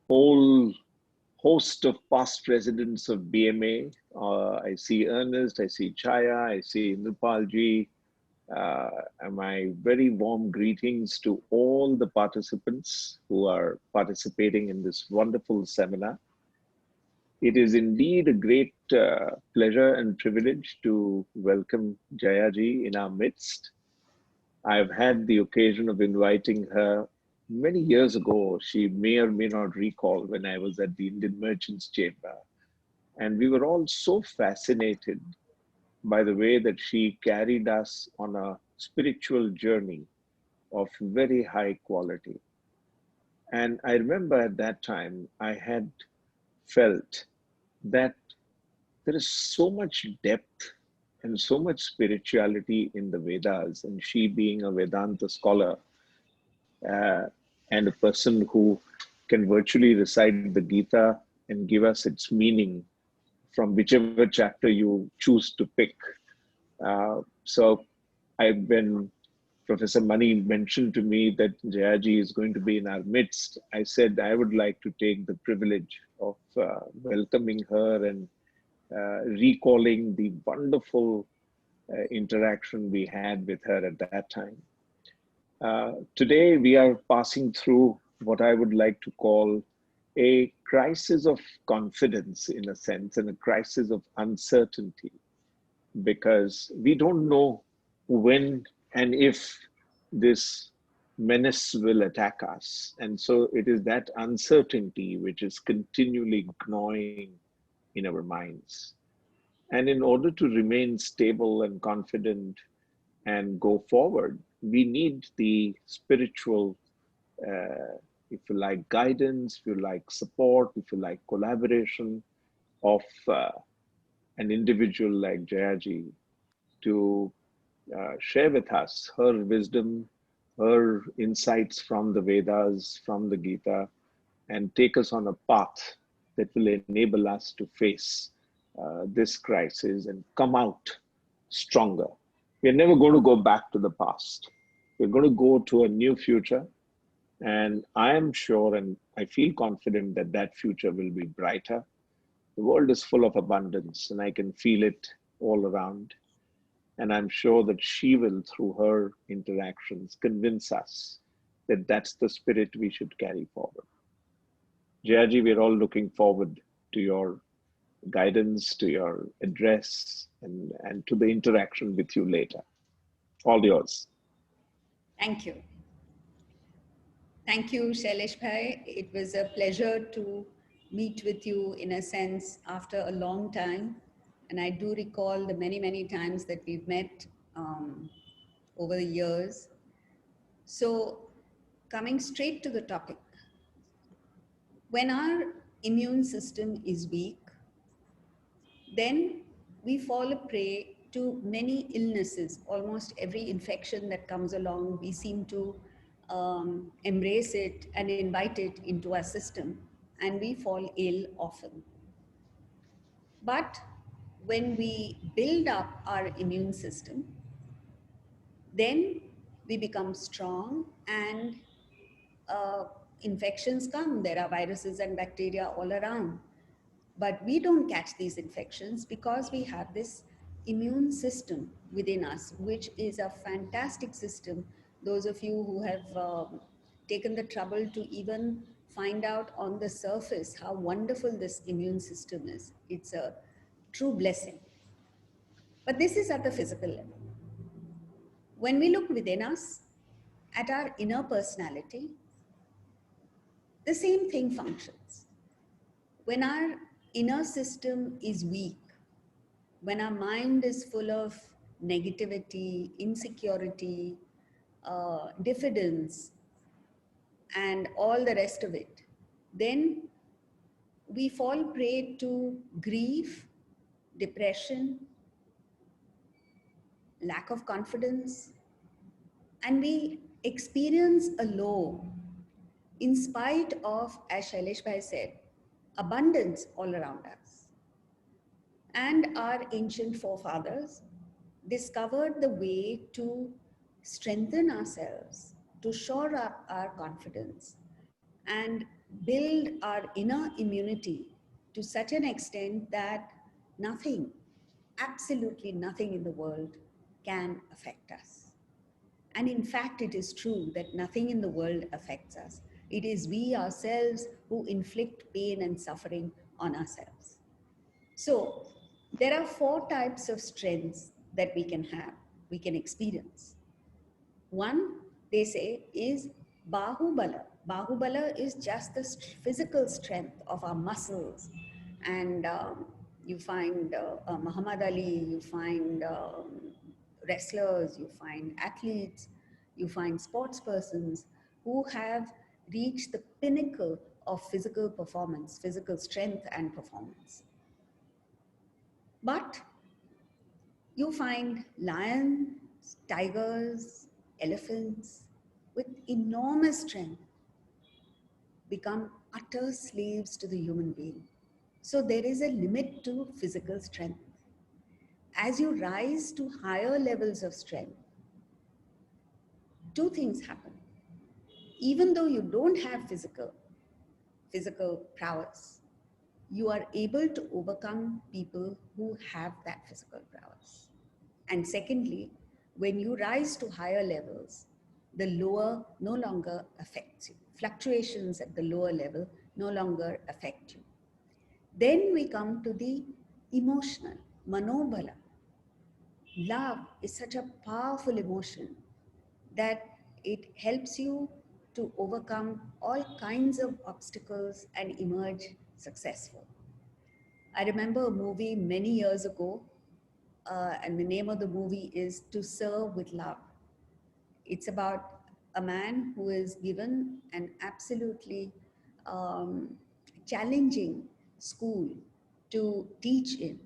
whole host of past presidents of BMA. I see Ernest, I see Chaya, I see Nupalji. And my very warm greetings to all the participants who are participating in this wonderful seminar. It is indeed a great pleasure and privilege to welcome Jayaji in our midst. I've had the occasion of inviting her many years ago. She may or may not recall when I was at the Indian Merchants Chamber. And we were all so fascinated by the way that she carried us on a spiritual journey of very high quality. And I remember at that time, I had felt that there is so much depth and so much spirituality in the Vedas, and she being a Vedanta scholar and a person who can virtually recite the Gita and give us its meaning from whichever chapter you choose to pick. So when Professor Mani mentioned to me that Jayaji is going to be in our midst, I said I would like to take the privilege of welcoming her and recalling the wonderful interaction we had with her at that time. Today, we are passing through what I would like to call a crisis of confidence, in a sense, and a crisis of uncertainty, because we don't know when and if this menace will attack us. And so it is that uncertainty which is continually gnawing in our minds. And in order to remain stable and confident and go forward, we need the spiritual, if you like, guidance, if you like, support, if you like, collaboration of an individual like Jayaji to share with us her wisdom, her insights from the Vedas, from the Gita, and take us on a path that will enable us to face this crisis and come out stronger. We're never going to go back to the past. We're going to go to a new future. And I am sure and I feel confident that that future will be brighter. The world is full of abundance and I can feel it all around. And I'm sure that she will, through her interactions, convince us that that's the spirit we should carry forward. Jayaji, we're all looking forward to your guidance, to your address, and to the interaction with you later. All yours. Thank you. Thank you, Shailesh Bhai. It was a pleasure to meet with you in a sense after a long time. And I do recall the many, many times that we've met over the years. So coming straight to the topic, when our immune system is weak, then we fall a prey to many illnesses. Almost every infection that comes along, we seem to embrace it and invite it into our system, and we fall ill often. But when we build up our immune system, then we become strong and infections come. There are viruses and bacteria all around. But we don't catch these infections because we have this immune system within us, which is a fantastic system. Those of you who have taken the trouble to even find out on the surface how wonderful this immune system is, it's a true blessing. But this is at the physical level. When we look within us, at our inner personality, the same thing functions. When our inner system is weak, when our mind is full of negativity, insecurity, diffidence, and all the rest of it, then we fall prey to grief, depression, lack of confidence, and we experience a low in spite of, as Shailesh Bhai said, abundance all around us. And our ancient forefathers discovered the way to strengthen ourselves, to shore up our confidence, and build our inner immunity to such an extent that nothing, absolutely nothing in the world can affect us. And in fact, it is true that nothing in the world affects us. It is we ourselves who inflict pain and suffering on ourselves. So, there are four types of strengths that we can have, we can experience. One, they say, is Bahubala. Bahubala is just the physical strength of our muscles. And you find Muhammad Ali, you find wrestlers, you find athletes, you find sports persons who have reached the pinnacle of physical performance, physical strength and performance. But you find lions, tigers, elephants with enormous strength become utter slaves to the human being. So there is a limit to physical strength. As you rise to higher levels of strength, two things happen. Even though you don't have physical prowess, you are able to overcome people who have that physical prowess. And secondly, when you rise to higher levels, the lower no longer affects you. Fluctuations at the lower level no longer affect you. Then we come to the emotional, manobala. Love is such a powerful emotion that it helps you to overcome all kinds of obstacles and emerge successful. I remember a movie many years ago, and the name of the movie is To Serve with Love. It's about a man who is given an absolutely um, challenging school to teach in.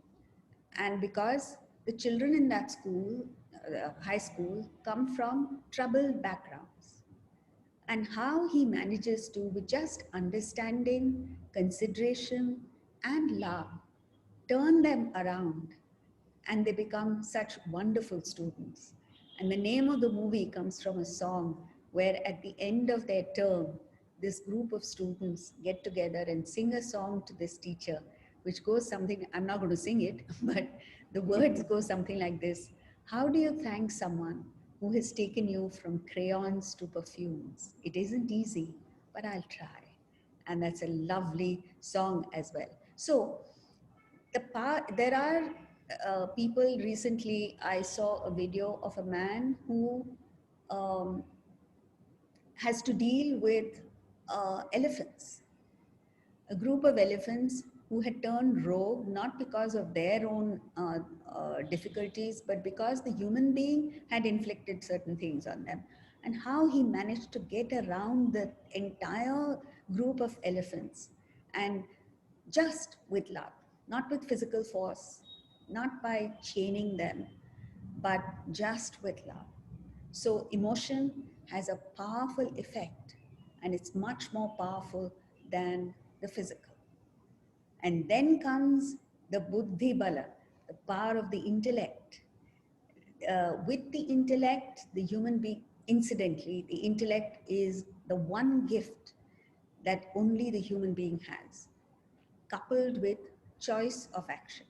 And because the children in that school, high school, come from troubled backgrounds, and how he manages to, with just understanding, consideration, and love, turn them around and they become such wonderful students. And the name of the movie comes from a song where at the end of their term, this group of students get together and sing a song to this teacher, which goes something, I'm not going to sing it, but the words go something like this. How do you thank someone who has taken you from crayons to perfumes? It isn't easy, but I'll try. And that's a lovely song as well. So there are people. Recently I saw a video of a man who um, has to deal with elephants, a group of elephants who had turned rogue not because of their own difficulties, but because the human being had inflicted certain things on them. And how he managed to get around the entire group of elephants, and just with love, not with physical force, not by chaining them, but just with love. So, emotion has a powerful effect, and it's much more powerful than the physical. And then comes the buddhi bala, the power of the intellect. With the intellect, the human being, incidentally, the intellect is the one gift that only the human being has, coupled with choice of action.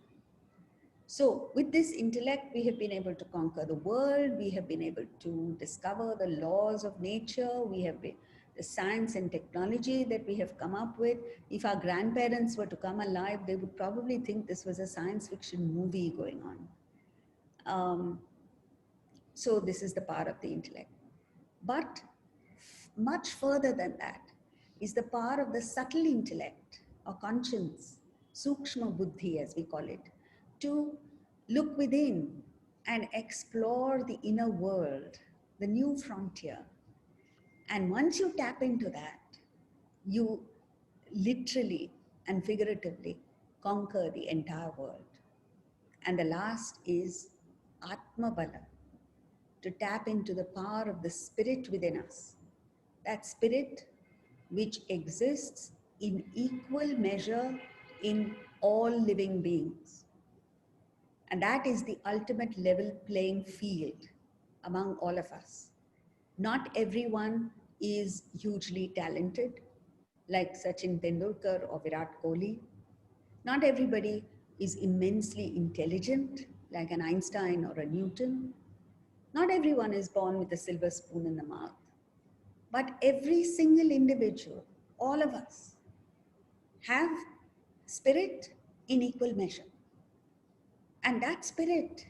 So, with this intellect, we have been able to conquer the world, we have been able to discover the laws of nature, we have been, the science and technology that we have come up with. If our grandparents were to come alive, they would probably think this was a science fiction movie going on. Um, so, this is the power of the intellect. But much further than that is the power of the subtle intellect or conscience, sukshma buddhi as we call it, to look within and explore the inner world, the new frontier. And once you tap into that, you literally and figuratively conquer the entire world. And the last is Atma Bala, to tap into the power of the spirit within us. That spirit which exists in equal measure in all living beings. And that is the ultimate level playing field among all of us. Not everyone is hugely talented. like Sachin Tendulkar or Virat Kohli. Not everybody is immensely intelligent, like an Einstein or a Newton. Not everyone is born with a silver spoon in the mouth. But every single individual, all of us, have spirit in equal measure. And that spirit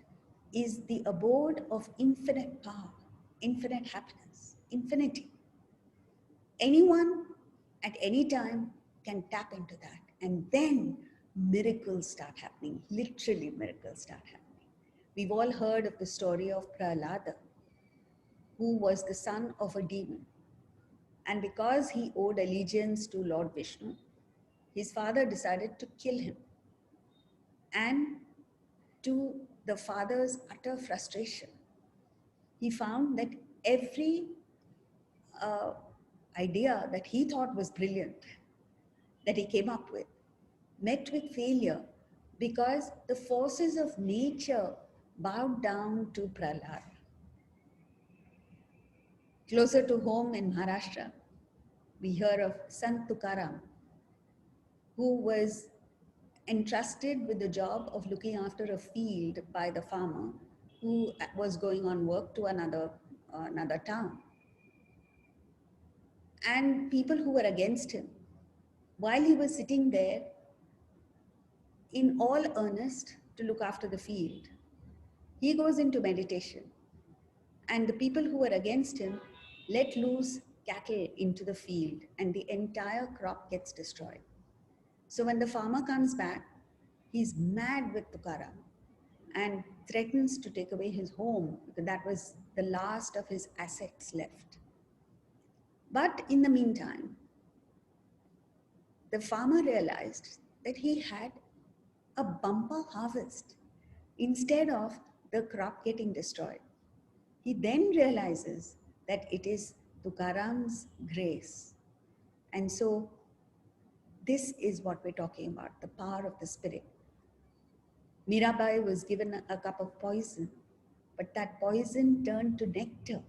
is the abode of infinite power, infinite happiness, infinity. Anyone at any time can tap into that. And then miracles start happening, literally miracles start happening. We've all heard of the story of Prahlada, who was the son of a demon. And because he owed allegiance to Lord Vishnu, his father decided to kill him. And to the father's utter frustration, he found that every uh, idea that he thought was brilliant, that he came up with, met with failure because the forces of nature bowed down to Prahlad. Closer to home in Maharashtra, we hear of Sant Tukaram, who was entrusted with the job of looking after a field by the farmer who was going on work to another town. And people who were against him, while he was sitting there in all earnest to look after the field, he goes into meditation. And the people who were against him let loose cattle into the field, and the entire crop gets destroyed. So when the farmer comes back, he's mad with Tukaram and threatens to take away his home because that was the last of his assets left. But in the meantime, the farmer realized that he had a bumper harvest instead of the crop getting destroyed. He then realizes that it is Tukaram's grace. And so, this is what we're talking about, the power of the spirit. Mirabai was given a cup of poison, but that poison turned to nectar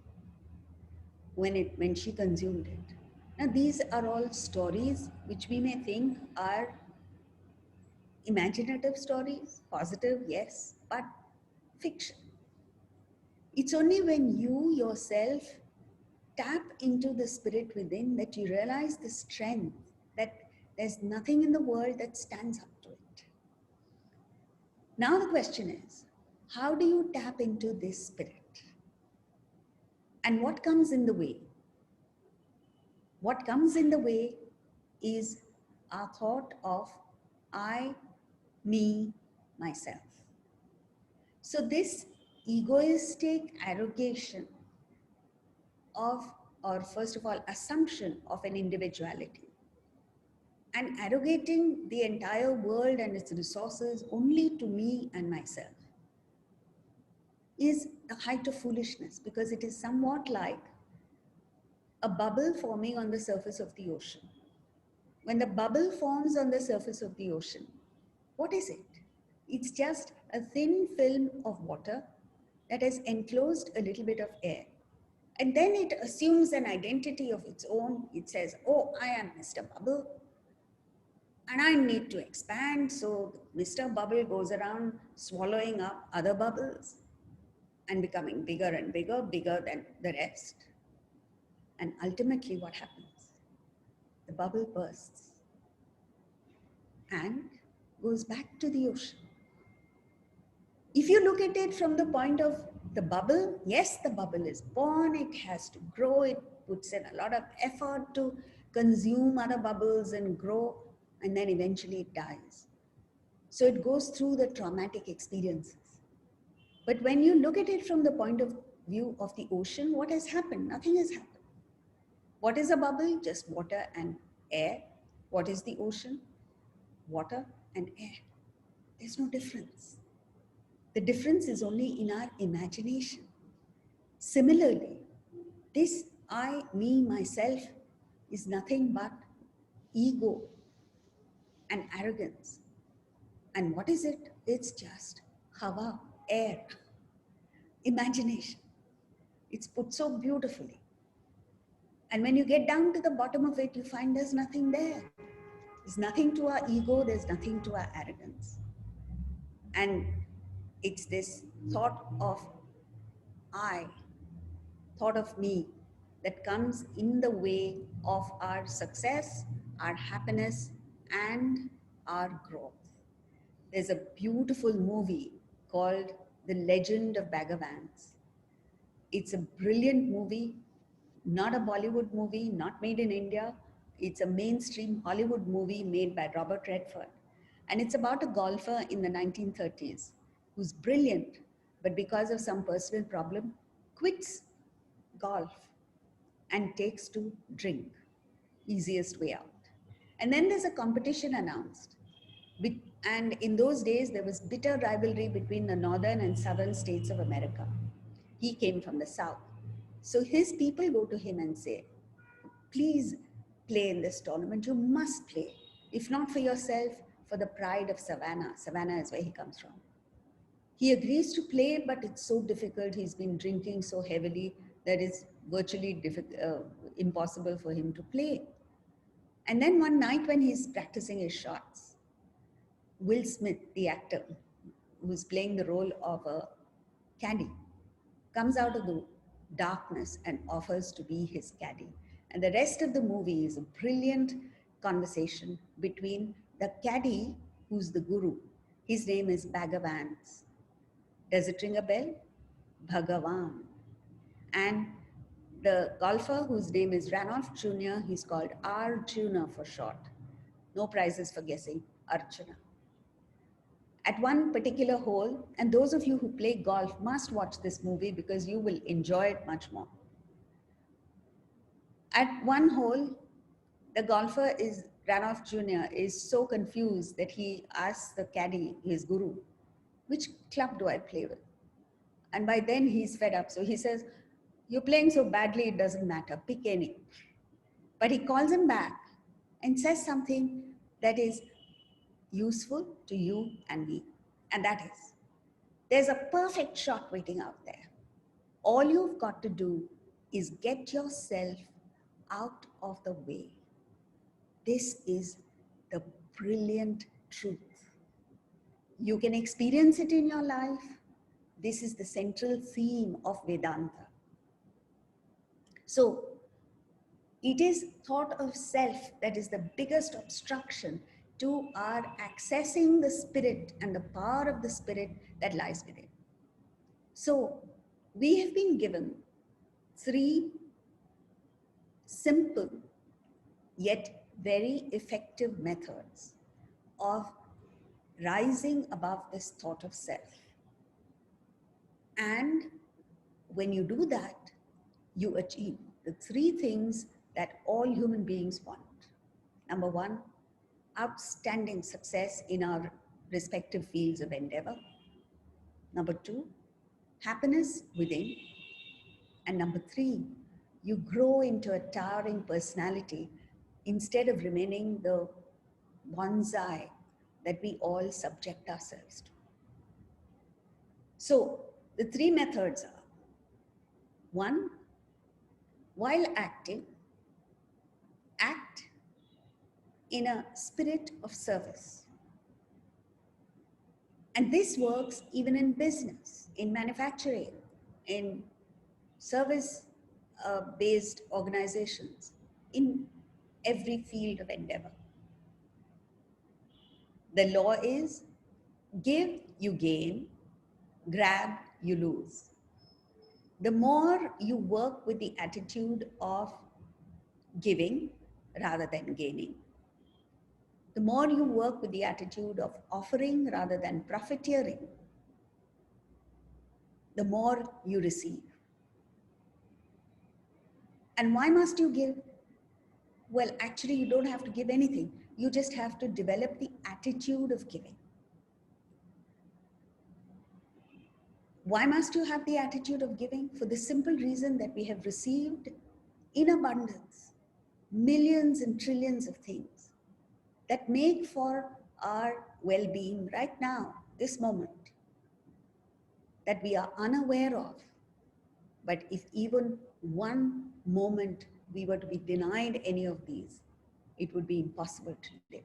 when she consumed it. Now, these are all stories which we may think are imaginative stories, positive, yes, but fiction. It's only when you yourself tap into the spirit within that you realize the strength, that there's nothing in the world that stands up to it. Now the question is, how do you tap into this spirit? And what comes in the way? What comes in the way is our thought of I, me, myself. So this egoistic arrogation of, or first of all, assumption of an individuality, and arrogating the entire world and its resources only to me and myself, is the height of foolishness, because it is somewhat like a bubble forming on the surface of the ocean. When the bubble forms on the surface of the ocean, what is it? It's just a thin film of water that has enclosed a little bit of air. And then it assumes an identity of its own. It says, oh, I am Mr. Bubble, and I need to expand. So Mr. Bubble goes around swallowing up other bubbles and becoming bigger and bigger, bigger than the rest. And ultimately what happens? The bubble bursts and goes back to the ocean. If you look at it from the point of the bubble, yes, the bubble is born, it has to grow, it puts in a lot of effort to consume other bubbles and grow, and then eventually it dies. So it goes through the traumatic experiences. But when you look at it from the point of view of the ocean, what has happened? Nothing has happened. What is a bubble? Just water and air. What is the ocean? Water and air. There's no difference. The difference is only in our imagination. Similarly, this I, me, myself is nothing but ego and arrogance. And what is it? It's just hawa, air, imagination. It's put so beautifully. And when you get down to the bottom of it, you find there's nothing there. There's nothing to our ego, there's nothing to our arrogance. And it's this thought of I, thought of me, that comes in the way of our success, our happiness, and our growth. There's a beautiful movie called The Legend of Bhagavans. It's a brilliant movie, not a Bollywood movie, not made in India. It's a mainstream Hollywood movie made by Robert Redford. And it's about a golfer in the 1930s who's brilliant, but because of some personal problem, quits golf and takes to drink. Easiest way out. And then there's a competition announced. And in those days, there was bitter rivalry between the northern and southern states of America. He came from the south. So his people go to him and say, please play in this tournament. You must play. If not for yourself, for the pride of Savannah. Savannah is where he comes from. He agrees to play, but it's so difficult. He's been drinking so heavily that it's virtually impossible for him to play. And then one night when he's practicing his shots, Will Smith, the actor, who's playing the role of a caddy, comes out of the darkness and offers to be his caddy. And the rest of the movie is a brilliant conversation between the caddy, who's the guru. His name is Bhagavans. Does it ring a bell? Bhagavan. And the golfer, whose name is Ranolph Jr., he's called Arjuna for short. No prizes for guessing, Arjuna. At one particular hole, and those of you who play golf must watch this movie because you will enjoy it much more. At one hole, the golfer is, Ranolph Jr., is so confused that he asks the caddy, his guru, which club do I play with? And by then he's fed up. So he says, you're playing so badly, it doesn't matter, pick any. But he calls him back and says something that is useful to you and me. And that is, there's a perfect shot waiting out there. All you've got to do is get yourself out of the way. This is the brilliant truth. You can experience it in your life. This is the central theme of Vedanta. So, it is thought of self that is the biggest obstruction to our accessing the spirit and the power of the spirit that lies within. So, we have been given 3 simple yet very effective methods of rising above this thought of self. And when you do that, you achieve the 3 things that all human beings want. Number 1, outstanding success in our respective fields of endeavor. Number 2, happiness within. And number 3, you grow into a towering personality instead of remaining the bonsai that we all subject ourselves to. So the 3 methods are: 1, while acting, act in a spirit of service. And this works even in business, in manufacturing, in service-based organizations, in every field of endeavor. The law is, give, you gain, grab, you lose. The more you work with the attitude of giving rather than gaining, the more you work with the attitude of offering rather than profiteering, the more you receive. And why must you give? Well, actually, you don't have to give anything. You just have to develop the attitude of giving. Why must you have the attitude of giving? For the simple reason that we have received in abundance millions and trillions of things that make for our well-being right now, this moment, that we are unaware of. But if even one moment we were to be denied any of these, it would be impossible to live.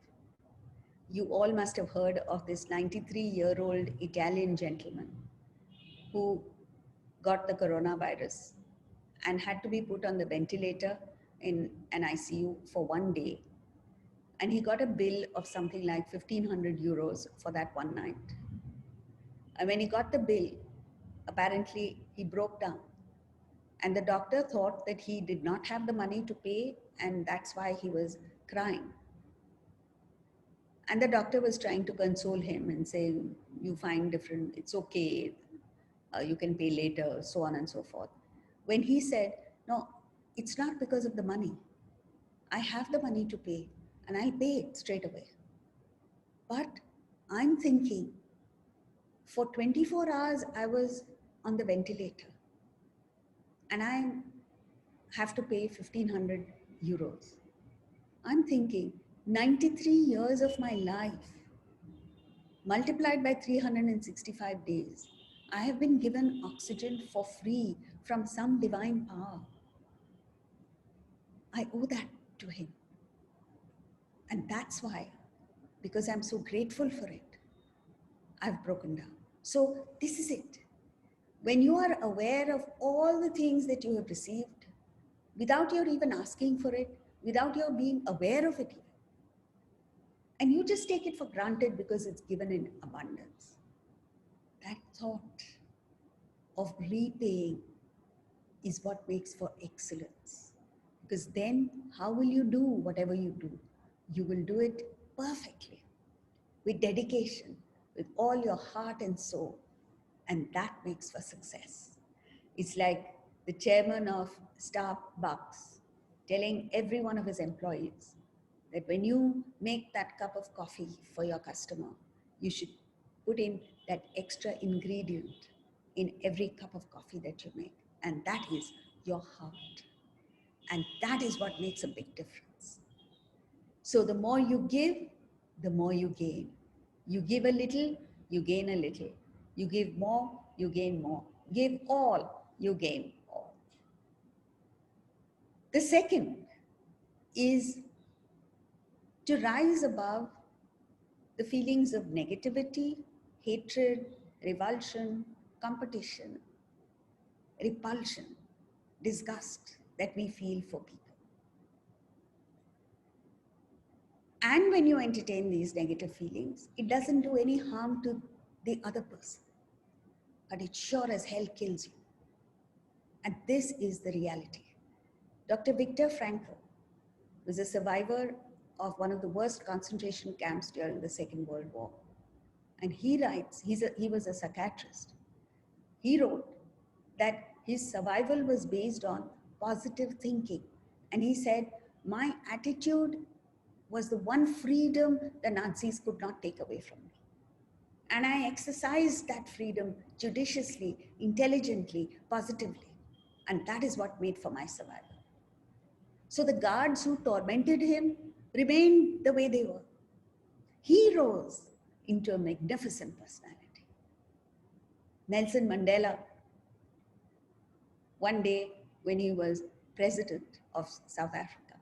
You all must have heard of this 93-year-old Italian gentleman who got the coronavirus and had to be put on the ventilator in an ICU for 1 day. And he got a bill of something like 1,500 euros for that one night. And when he got the bill, apparently he broke down. And the doctor thought that he did not have the money to pay, and that's why he was crying. And the doctor was trying to console him and saying, you find different, it's okay, you can pay later, so on and so forth. When he said, no, it's not because of the money. I have the money to pay, and I'll pay it straight away. But I'm thinking, for 24 hours, I was on the ventilator, and I have to pay 1,500 euros. I'm thinking, 93 years of my life, multiplied by 365 days, I have been given oxygen for free from some divine power. I owe that to him. And that's why, because I'm so grateful for it, I've broken down. So this is it. When you are aware of all the things that you have received, without your even asking for it, without your being aware of it even, and you just take it for granted because it's given in abundance, that thought of repaying is what makes for excellence. Because then, how will you do whatever you do? You will do it perfectly, with dedication, with all your heart and soul. And that makes for success. It's like the chairman of Starbucks telling every one of his employees that when you make that cup of coffee for your customer, you should put in that extra ingredient in every cup of coffee that you make. And that is your heart. And that is what makes a big difference. So the more you give, the more you gain. You give a little, you gain a little. You give more, you gain more. Give all, you gain all. The second is to rise above the feelings of negativity, hatred, revulsion, competition, repulsion, disgust that we feel for people. And when you entertain these negative feelings, it doesn't do any harm to the other person, but it sure as hell kills you. And this is the reality. Dr. Viktor Frankl was a survivor of one of the worst concentration camps during the Second World War. And he writes, he was a psychiatrist. He wrote that his survival was based on positive thinking. And he said, my attitude was the one freedom the Nazis could not take away from me. And I exercised that freedom judiciously, intelligently, positively. And that is what made for my survival. So the guards who tormented him remained the way they were. He rose into a magnificent personality. Nelson Mandela, one day when he was president of South Africa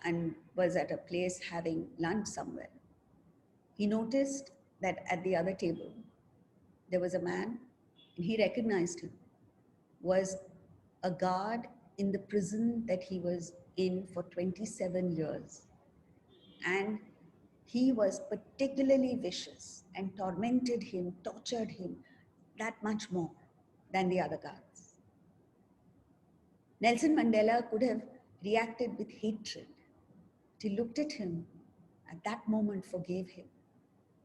and was at a place having lunch somewhere, he noticed that at the other table, there was a man, and he recognized him, was a guard in the prison that he was in for 27 years. And he was particularly vicious and tormented him, tortured him that much more than the other guards. Nelson Mandela could have reacted with hatred. He looked at him, at that moment forgave him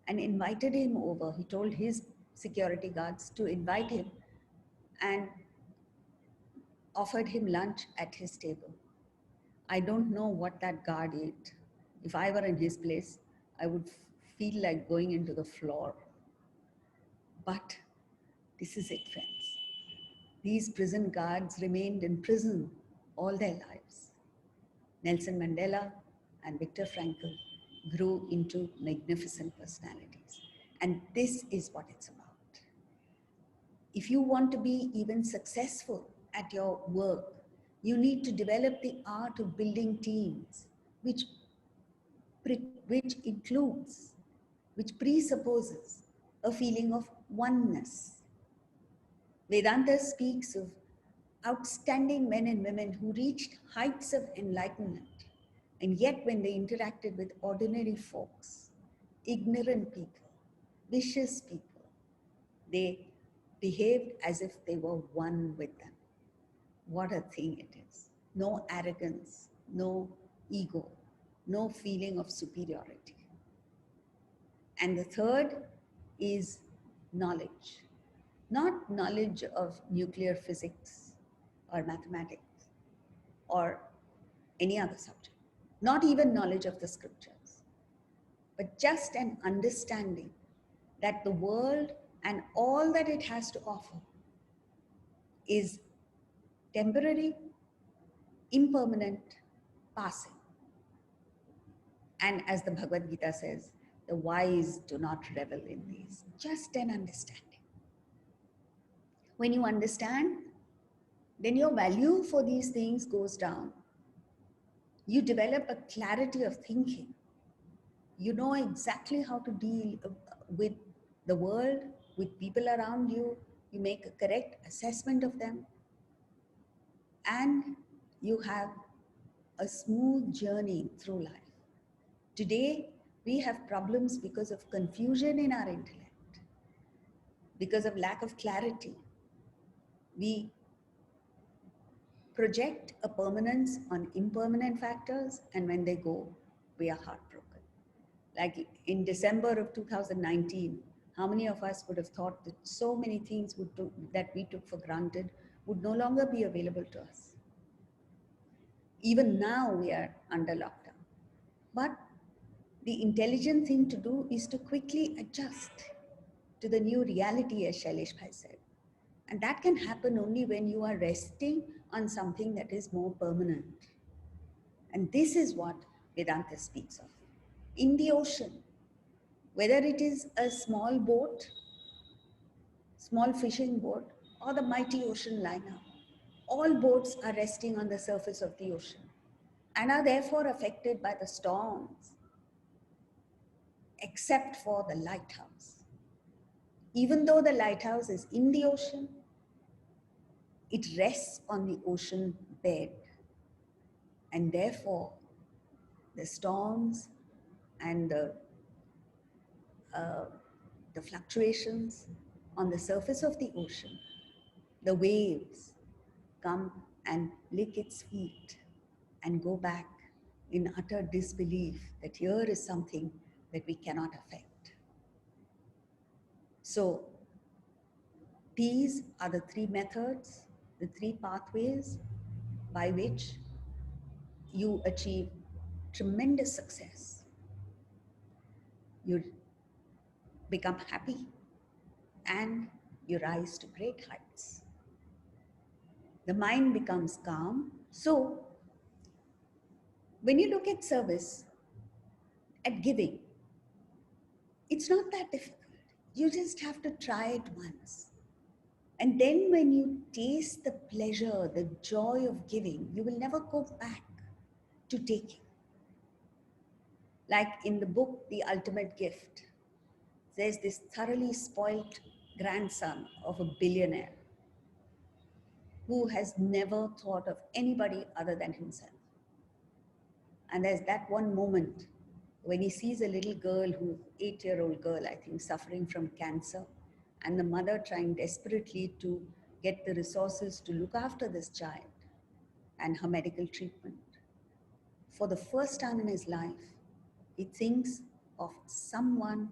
and invited him over. He told his security guards to invite him and offered him lunch at his table. I don't know what that guard ate. If I were in his place, I would feel like going into the floor. But this is it, friends. These prison guards remained in prison all their lives. Nelson Mandela and Viktor Frankl grew into magnificent personalities. And this is what it's about. If you want to be even successful at your work, You need to develop the art of building teams, which, which includes, which presupposes a feeling of oneness. Vedanta speaks of outstanding men and women who reached heights of enlightenment, and yet when they interacted with ordinary folks, ignorant people, vicious people, they behaved as if they were one with them. What a thing it is. No arrogance, no ego, no feeling of superiority. And the third is knowledge. Not knowledge of nuclear physics or mathematics or any other subject, not even knowledge of the scriptures, but just an understanding that the world and all that it has to offer is temporary, impermanent, passing. And as the Bhagavad Gita says, the wise do not revel in these. Just an understanding. When you understand, then your value for these things goes down. You develop a clarity of thinking. You know exactly how to deal with the world, with people around you. You make a correct assessment of them. And you have a smooth journey through life. Today, we have problems because of confusion in our intellect, because of lack of clarity. We project a permanence on impermanent factors, and when they go, we are heartbroken. Like in December of 2019, how many of us would have thought that so many things that we took for granted would no longer be available to us? Even now, we are under lockdown. But the intelligent thing to do is to quickly adjust to the new reality, as Shailesh Bhai said. And that can happen only when you are resting on something that is more permanent. And this is what Vedanta speaks of. In the ocean, whether it is a small boat, small fishing boat, or the mighty ocean liner, all boats are resting on the surface of the ocean and are therefore affected by the storms, except for the lighthouse. Even though the lighthouse is in the ocean, it rests on the ocean bed, and therefore the storms and uh, the fluctuations on the surface of the ocean, the waves come and lick its feet and go back in utter disbelief that here is something that we cannot affect. So these are the three methods, the three pathways by which you achieve tremendous success. You become happy and you rise to great heights. The mind becomes calm. So when you look at service, at giving, it's not that difficult. You just have to try it once. And then when you taste the pleasure, the joy of giving, you will never go back to taking. Like in the book, The Ultimate Gift, there's this thoroughly spoilt grandson of a billionaire who has never thought of anybody other than himself. And there's that one moment when he sees a little girl, who's 8-year-old girl, I think, suffering from cancer, and the mother trying desperately to get the resources to look after this child and her medical treatment. For the first time in his life, he thinks of someone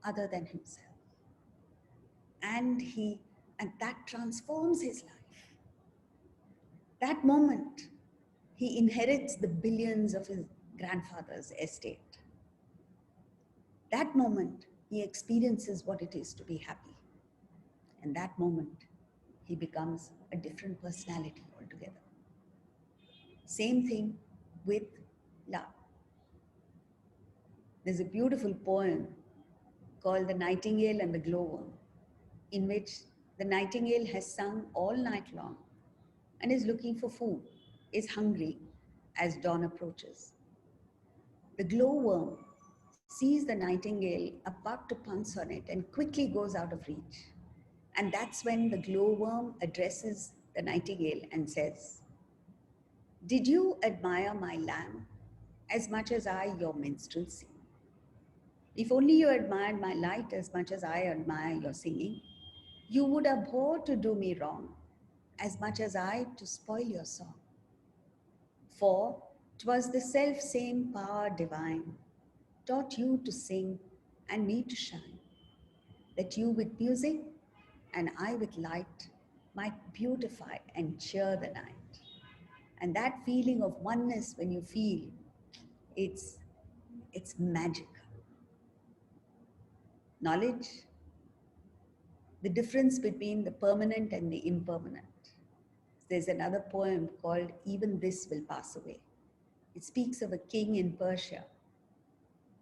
other than himself. And that transforms his life. That moment, he inherits the billions of his grandfather's estate. That moment, he experiences what it is to be happy. And that moment, he becomes a different personality altogether. Same thing with love. There's a beautiful poem called The Nightingale and the Glowworm, in which the nightingale has sung all night long and is looking for food. is hungry as dawn approaches. The glowworm sees the nightingale about to pounce on it and quickly goes out of reach. And that's when the glowworm addresses the nightingale and says, "Did you admire my lamp as much as I your minstrelsy? If only you admired my light as much as I admire your singing, you would abhor to do me wrong as much as I to spoil your song. For 'twas the self same power divine taught you to sing and me to shine, that you with music and I with light might beautify and cheer the night." And that feeling of oneness when you feel, it's it's magic. Knowledge, the difference between the permanent and the impermanent. There's another poem called Even This Will Pass Away. It speaks of a king in Persia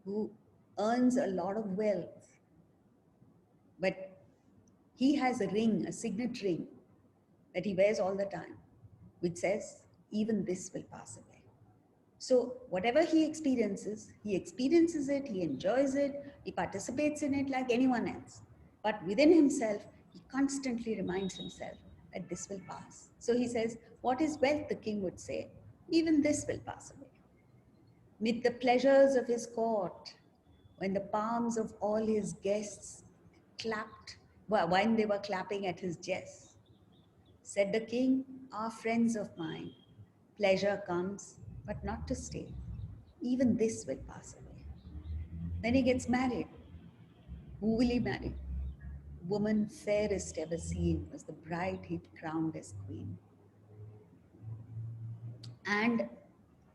who earns a lot of wealth, but he has a ring, a signet ring, that he wears all the time, which says, "Even this will pass away." So, whatever he experiences it, he enjoys it, he participates in it like anyone else. But within himself, he constantly reminds himself that this will pass. So he says, "What is wealth?" The king would say, "Even this will pass away." Mid the pleasures of his court, when the palms of all his guests clapped, when they were clapping at his jest, said the king, "Are friends of mine. Pleasure comes, but not to stay. Even this will pass away." Then he gets married. Who will he marry? Woman fairest ever seen was the bride he'd crowned as queen. And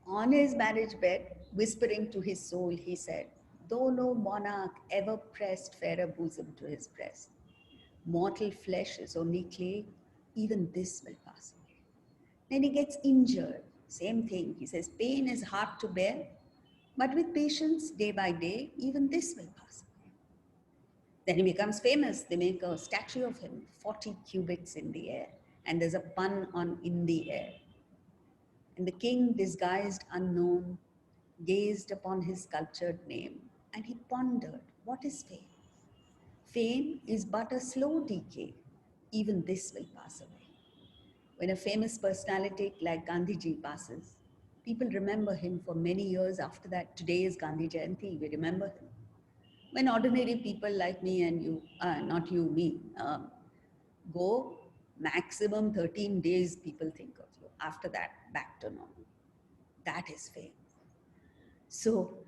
on his marriage bed, whispering to his soul, he said, "Though no monarch ever pressed fairer bosom to his breast, mortal flesh is only clay, even this will pass away." Then he gets injured. Same thing. He says, "Pain is hard to bear, but with patience, day by day, even this will pass away." Then he becomes famous. They make a statue of him, 40 cubits in the air. And there's a pun on "in the air." And the king, disguised unknown, gazed upon his sculptured name, and he pondered, what is fame? Fame is but a slow decay. Even this will pass away. When a famous personality like Gandhiji passes, people remember him for many years after that. Today is Gandhi Jayanti, we remember him. When ordinary people like me and you, not you, me, go, maximum 13 days people think of you. After that, back to normal. That is fame. So,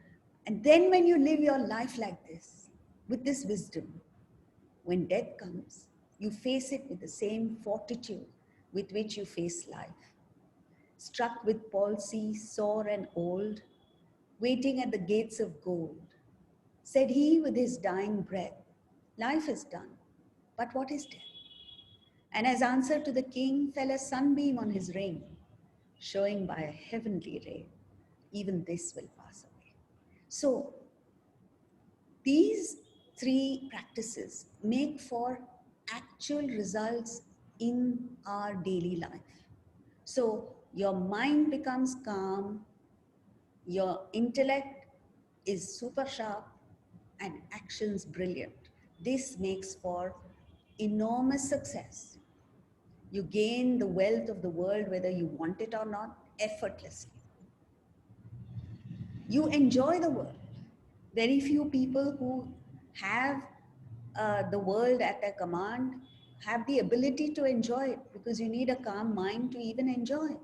and then when you live your life like this, with this wisdom, when death comes, you face it with the same fortitude with which you face life. Struck with palsy, sore and old, waiting at the gates of gold, said he with his dying breath, "Life is done, but what is death?" And as answer to the king fell a sunbeam on his ring, showing by a heavenly ray, "Even this will pass away." So these three practices make for actual results in our daily life. So your mind becomes calm, your intellect is super sharp, and actions brilliant. This makes for enormous success. You gain the wealth of the world whether you want it or not, effortlessly. You enjoy the world. Very few people who have the world at their command have the ability to enjoy it, because you need a calm mind to even enjoy it.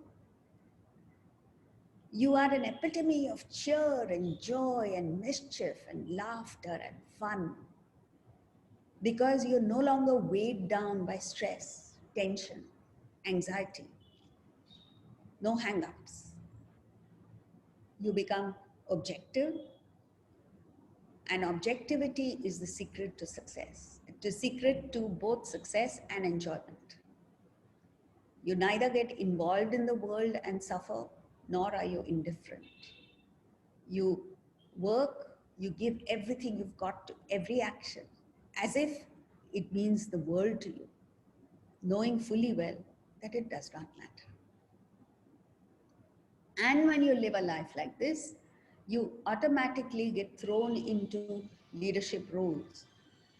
You are an epitome of cheer and joy and mischief and laughter and fun, because you're no longer weighed down by stress, tension, anxiety, no hang-ups. You become objective, and objectivity is the secret to success, the secret to both success and enjoyment. You neither get involved in the world and suffer, nor are you indifferent. You work, you give everything you've got to every action, as if it means the world to you, knowing fully well that it does not matter. And when you live a life like this, you automatically get thrown into leadership roles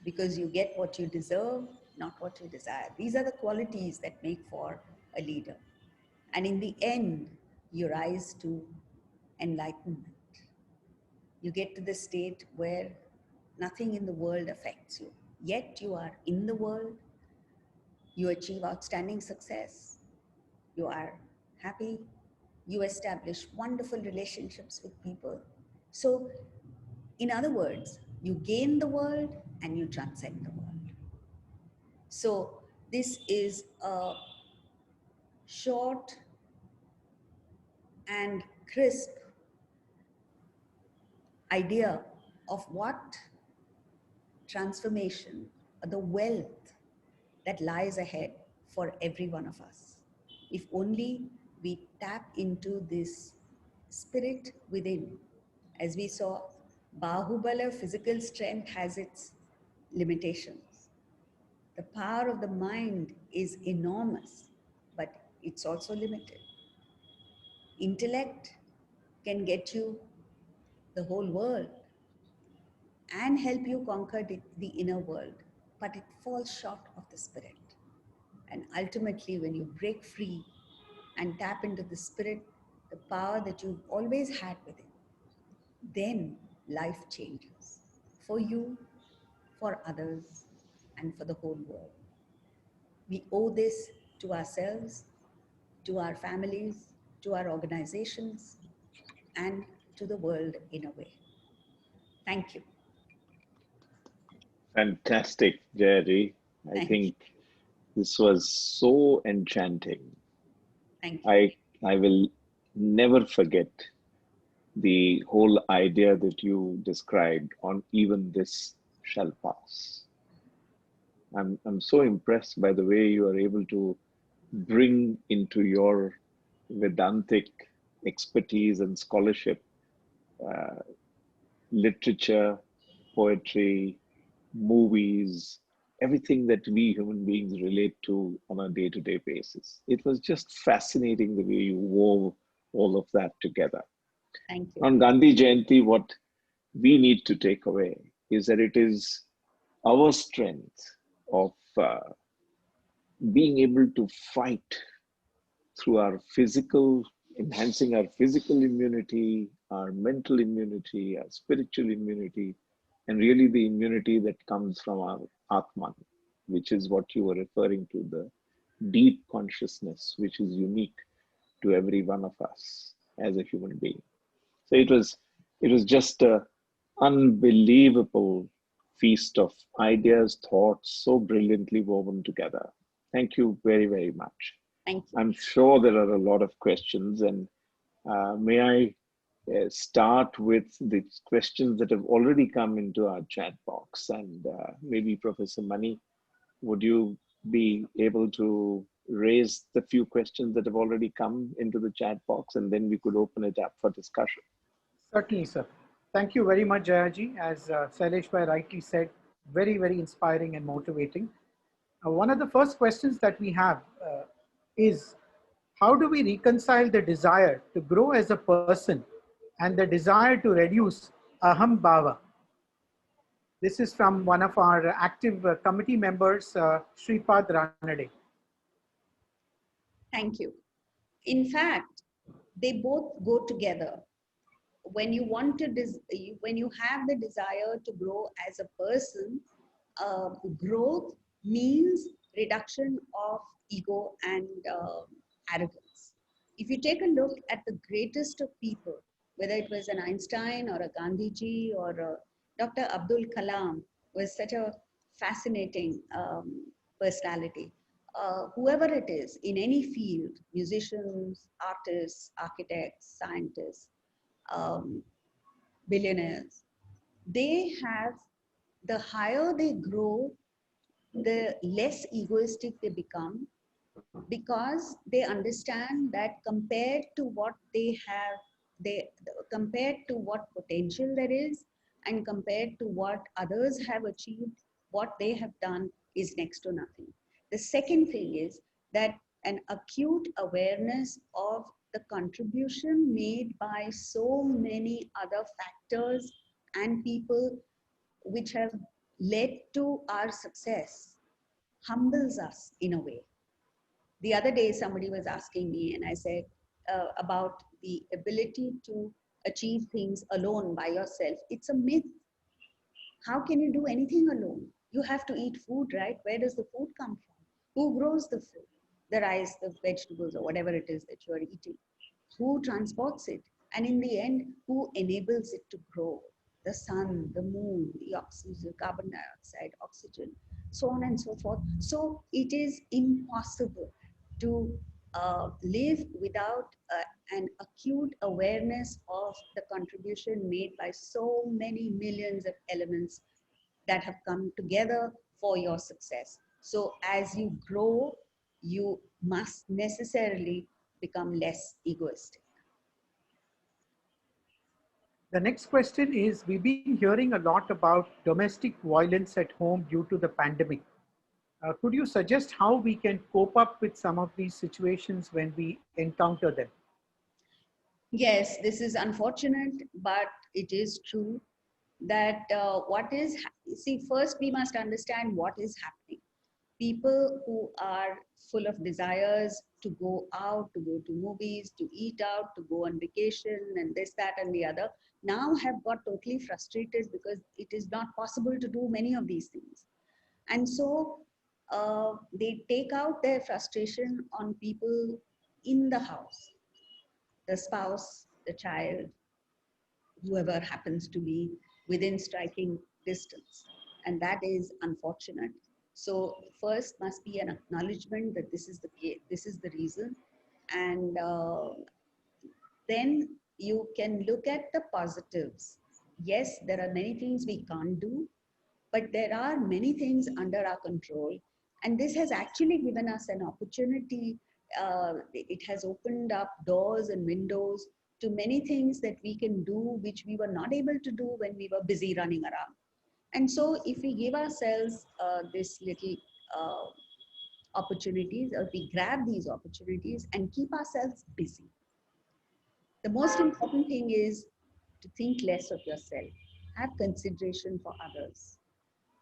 because you get what you deserve, not what you desire. These are the qualities that make for a leader. And in the end, you rise to enlightenment. You get to the state where nothing in the world affects you. Yet you are in the world, you achieve outstanding success, you are happy, you establish wonderful relationships with people. So, in other words, you gain the world and you transcend the world. So, this is a short and crisp idea of what transformation, the wealth that lies ahead for every one of us. If only we tap into this spirit within. As we saw, Bahubala physical strength has its limitations. The power of the mind is enormous, but it's also limited. Intellect can get you the whole world and help you conquer the inner world, but it falls short of the spirit. And ultimately, when you break free and tap into the spirit, the power that you've always had within, then life changes for you, for others, and for the whole world. We owe this to ourselves, to our families, to our organizations, and to the world in a way. Thank you. Fantastic, Jerry. I Thank you. think this was so enchanting. Thank you. I will never forget the whole idea that you described on even this shall pass. I'm so impressed by the way you are able to bring into your Vedantic expertise and scholarship, uh, literature, poetry, movies, everything that we human beings relate to on a day to day basis. It was just fascinating the way you wove all of that together. Thank you. On Gandhi Jayanti, what we need to take away is that it is our strength of being able to fight through our physical, enhancing our physical immunity, our mental immunity, our spiritual immunity, and really the immunity that comes from our Atman, which is what you were referring to, the deep consciousness, which is unique to every one of us as a human being. So it was just a unbelievable feast of ideas, thoughts, so brilliantly woven together. Thank you very, very much. Thank you. I'm sure there are a lot of questions, and may I start with the questions that have already come into our chat box, and maybe Professor Mani, would you be able to raise the few questions that have already come into the chat box, and then we could open it up for discussion? Certainly, sir. Thank you very much, Jayaji. As Sailesh Bhai rightly said, very, very inspiring and motivating. One of the first questions that we have is, how do we reconcile the desire to grow as a person and the desire to reduce aham bhava? This is from one of our active committee members, Shripad Ranade. Thank you. In fact, they both go together. When you want to, when you have the desire to grow as a person, growth means reduction of ego and arrogance. If you take a look at the greatest of people, whether it was an Einstein or a Gandhiji or a Dr. Abdul Kalam, was such a fascinating personality. Whoever it is in any field, musicians, artists, architects, scientists, um, billionaires, they have, the higher they grow, the less egoistic they become, because they understand that compared to what they have, they, compared to what potential there is, and compared to what others have achieved, what they have done is next to nothing. The second thing is that an acute awareness of the contribution made by so many other factors and people which have led to our success humbles us in a way. The other day, somebody was asking me, and I said about the ability to achieve things alone by yourself. It's a myth. How can you do anything alone? You have to eat food, right? Where does the food come from? Who grows the food? The rice, the vegetables, or whatever it is that you are eating. Who transports it? And in the end, who enables it to grow? The sun, the moon, the oxygen, carbon dioxide, oxygen, so on and so forth. So it is impossible to live without an acute awareness of the contribution made by so many millions of elements that have come together for your success. So as you grow, you must necessarily become less egoistic. The next question is, we've been hearing a lot about domestic violence at home due to the pandemic. Could you suggest how we can cope up with some of these situations when we encounter them? Yes, this is unfortunate, but it is true that see, first we must understand what is happening. People who are full of desires to go out, to go to movies, to eat out, to go on vacation, and this, that, and the other, now have got totally frustrated because it is not possible to do many of these things. And so they take out their frustration on people in the house, the spouse, the child, whoever happens to be within striking distance. And that is unfortunate. So first must be an acknowledgement that this is the case, this is the reason. And then you can look at the positives. Yes, there are many things we can't do, but there are many things under our control. And this has actually given us an opportunity. It has opened up doors and windows to many things that we can do, which we were not able to do when we were busy running around. And so if we give ourselves this little opportunities, or we grab these opportunities and keep ourselves busy. The most important thing is to think less of yourself, have consideration for others.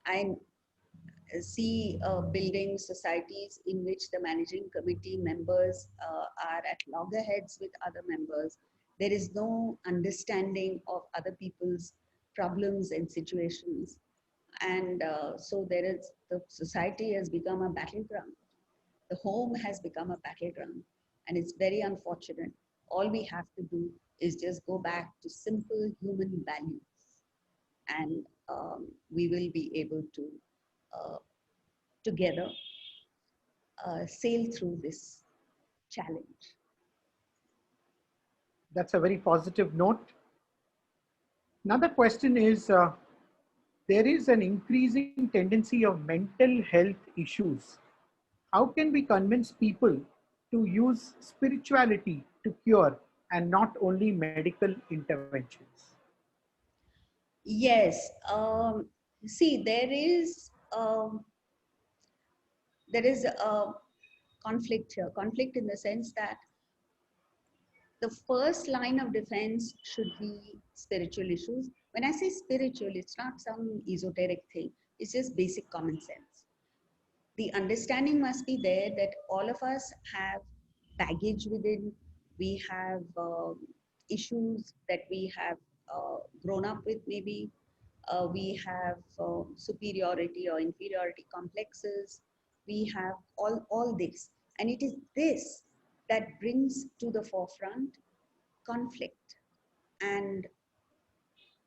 I see building societies in which the managing committee members are at loggerheads with other members. There is no understanding of other people's problems and situations. And so the society has become a battleground. The home has become a battleground. And it's very unfortunate. All we have to do is just go back to simple human values. And we will be able to uh, together sail through this challenge. That's a very positive note. Another question is, there is an increasing tendency of mental health issues. How can we convince people to use spirituality to cure and not only medical interventions? Yes, see, there is a conflict here. Conflict in the sense that the first line of defense should be spiritual issues. When I say spiritual, it's not some esoteric thing. It's just basic common sense. The understanding must be there that all of us have baggage within. We have issues that we have grown up with, maybe. We have superiority or inferiority complexes. We have all this. And it is this that brings to the forefront conflict and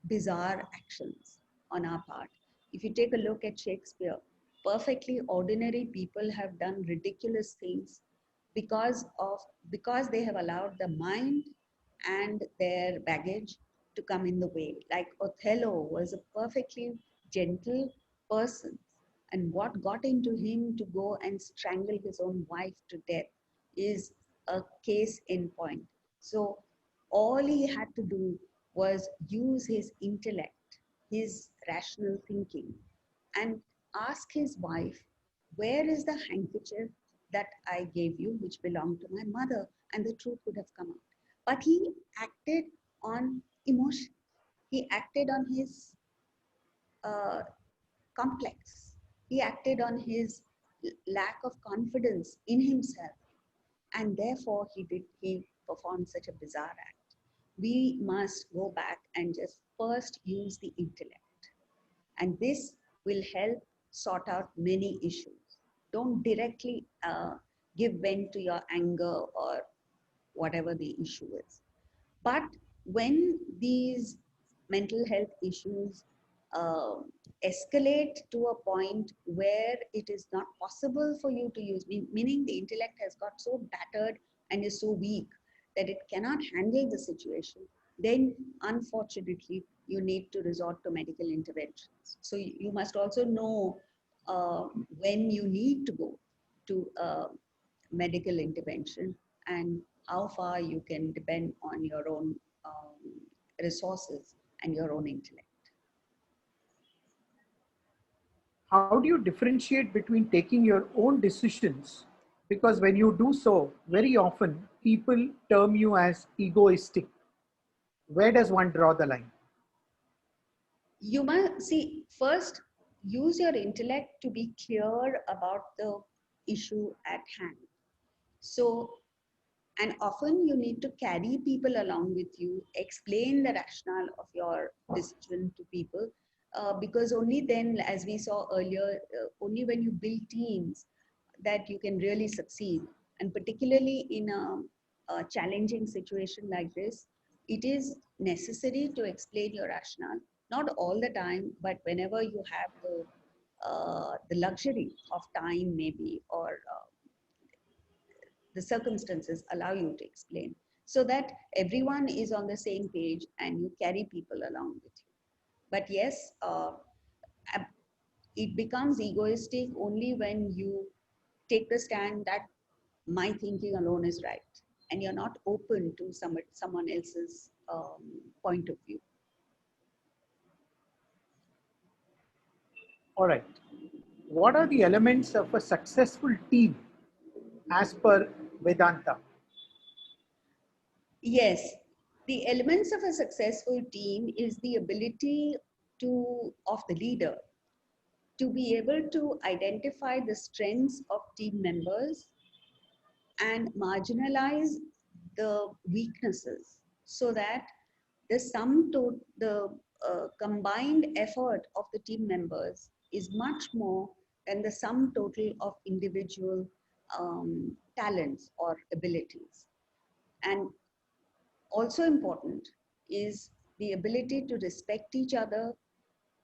bizarre actions on our part. If you take a look at Shakespeare, perfectly ordinary people have done ridiculous things because of because they have allowed the mind and their baggage to come in the way. Like Othello was a perfectly gentle person, and what got into him to go and strangle his own wife to death is a case in point. So all he had to do was use his intellect, his rational thinking, and ask his wife, where is the handkerchief that I gave you, which belonged to my mother? and the truth would have come out. But he acted on emotion. He acted on his uh, complex. He acted on his lack of confidence in himself, and therefore he performed such a bizarre act. We must go back and just first use the intellect, and this will help sort out many issues. Don't directly give vent to your anger or whatever the issue is. But when these mental health issues uh, escalate to a point where it is not possible for you to use, meaning the intellect has got so battered and is so weak that it cannot handle the situation, then unfortunately you need to resort to medical interventions. So you must also know when you need to go to medical intervention and how far you can depend on your own resources and your own intellect. How do you differentiate between taking your own decisions? Because when you do so, very often people term you as egoistic. Where does one draw the line? You must see, first, use your intellect to be clear about the issue at hand. So, and often you need to carry people along with you, explain the rationale of your decision to people, because only then, as we saw earlier, only when you build teams that you can really succeed. And particularly in a challenging situation like this, it is necessary to explain your rationale, not all the time, but whenever you have the luxury of time, maybe, or the circumstances allow you to explain, so that everyone is on the same page and you carry people along with you. But yes, it becomes egoistic only when you take the stand that my thinking alone is right and you're not open to someone else's point of view. All right. What are the elements of a successful team as per Vedanta? Yes, the elements of a successful team is the ability of the leader to be able to identify the strengths of team members and marginalize the weaknesses, so that the combined effort of the team members is much more than the sum total of individual talents or abilities. And also important is the ability to respect each other,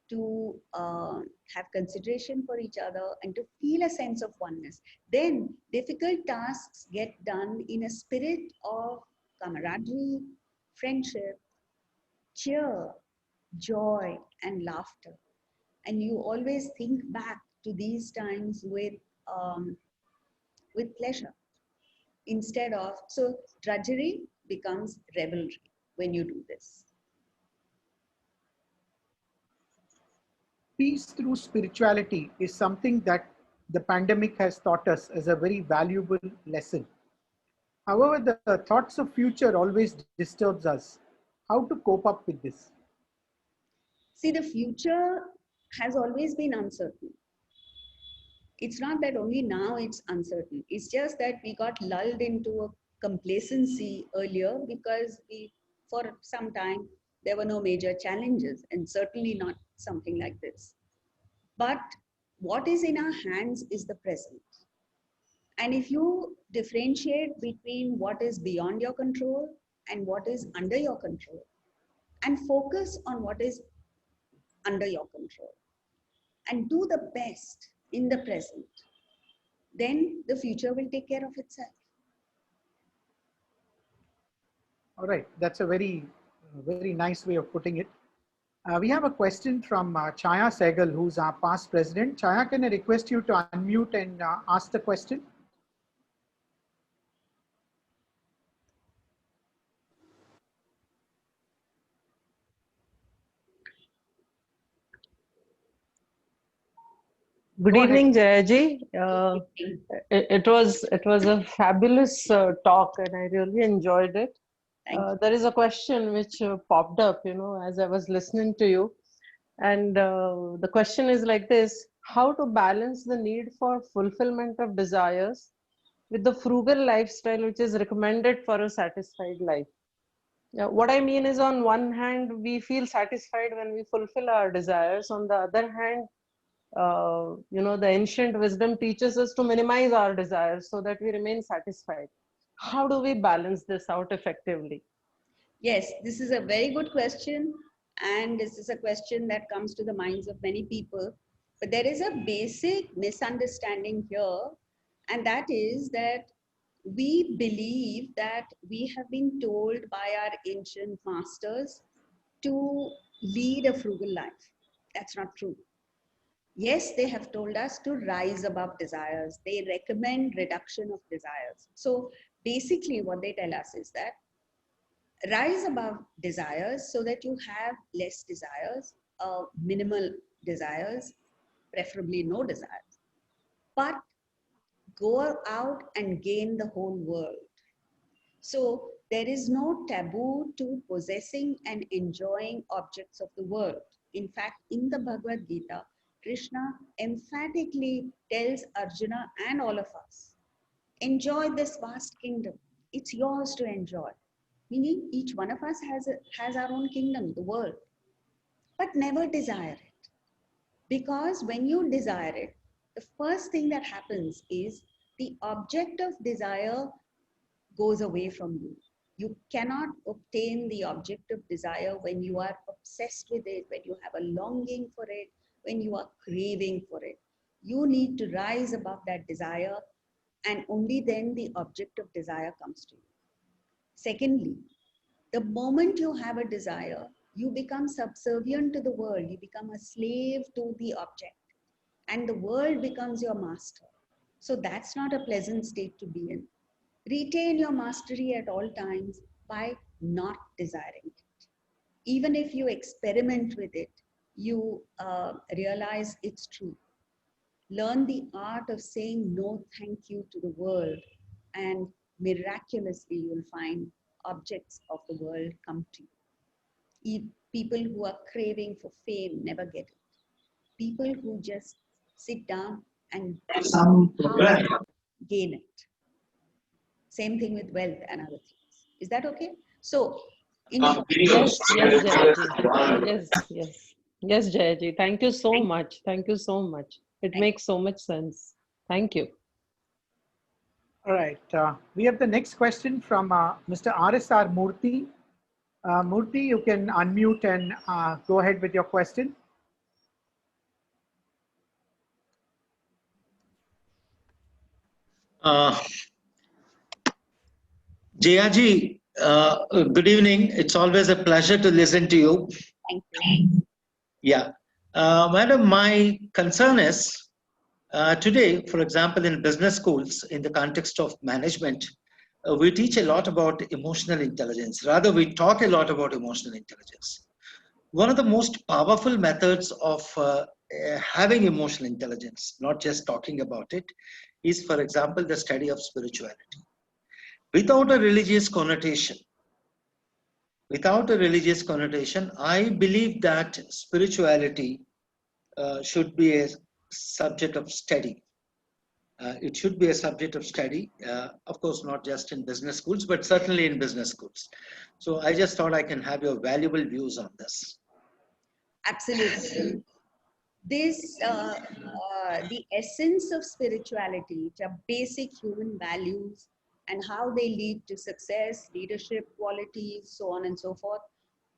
to have consideration for each other, and to feel a sense of oneness. Then difficult tasks get done in a spirit of camaraderie, friendship, cheer, joy, and laughter. And you always think back to these times with pleasure instead of, so drudgery becomes revelry when you do this. Peace through spirituality is something that the pandemic has taught us as a very valuable lesson. However, the thoughts of future always disturbs us. How to cope up with this? See, the future has always been uncertain. It's not that only now it's uncertain. It's just that we got lulled into a complacency earlier because for some time, there were no major challenges, and certainly not something like this. But what is in our hands is the present. And if you differentiate between what is beyond your control and what is under your control, and focus on what is under your control, and do the best in the present, then the future will take care of itself. All right, that's a very nice way of putting it. We have a question from Chaya Sehgal, who's our past president. Chaya, can I request you to unmute and ask the question? Good Go ahead. evening, Jayaji. It was a fabulous talk, and I really enjoyed it. Thank you. There is a question which popped up, as I was listening to you, and the question is like this: how to balance the need for fulfillment of desires with the frugal lifestyle which is recommended for a satisfied life? What I mean is, on one hand, we feel satisfied when we fulfill our desires. On the other hand, the ancient wisdom teaches us to minimize our desires so that we remain satisfied. How do we balance this out effectively? Yes, this is a very good question. And this is a question that comes to the minds of many people. But there is a basic misunderstanding here. And that is that we believe that we have been told by our ancient masters to lead a frugal life. That's not true. Yes, they have told us to rise above desires. They recommend reduction of desires. So basically, what they tell us is that rise above desires so that you have less desires, minimal desires, preferably no desires, but go out and gain the whole world. So there is no taboo to possessing and enjoying objects of the world. In fact, in the Bhagavad Gita, Krishna emphatically tells Arjuna and all of us, enjoy this vast kingdom. It's yours to enjoy. Meaning each one of us has our own kingdom, the world, but never desire it. Because when you desire it, the first thing that happens is the object of desire goes away from you. You cannot obtain the object of desire when you are obsessed with it, when you have a longing for it, when you are craving for it. You need to rise above that desire, and only then the object of desire comes to you. Secondly, the moment you have a desire, you become subservient to the world, you become a slave to the object, and the world becomes your master. So that's not a pleasant state to be in. Retain your mastery at all times by not desiring it. Even if you experiment with it, you realize it's true. Learn the art of saying no thank you to the world, and miraculously you'll find objects of the world come to you. People who are craving for fame never get it. People who just sit down and gain it. Same thing with wealth and other things. Is that okay? So, in Yes, yes, Jayaji. Yes, Jayaji. Thank you so much. Thank you so much. It makes so much sense. Thank you. All right. We have the next question from Mr. RSR Murthy. Murthy, you can unmute and go ahead with your question. Jayaji, good evening. It's always a pleasure to listen to you. thank you. Yeah. Madam, my concern is today, for example, in business schools, in the context of management, we teach a lot about emotional intelligence. Rather, we talk a lot about emotional intelligence. One of the most powerful methods of having emotional intelligence, not just talking about it, is, for example, the study of spirituality. Without a religious connotation, I believe that spirituality should be a subject of study. It should be a subject of study, of course, not just in business schools, but certainly in business schools. So I just thought I can have your valuable views on this. Absolutely. The essence of spirituality, which are basic human values and how they lead to success, leadership qualities, so on and so forth,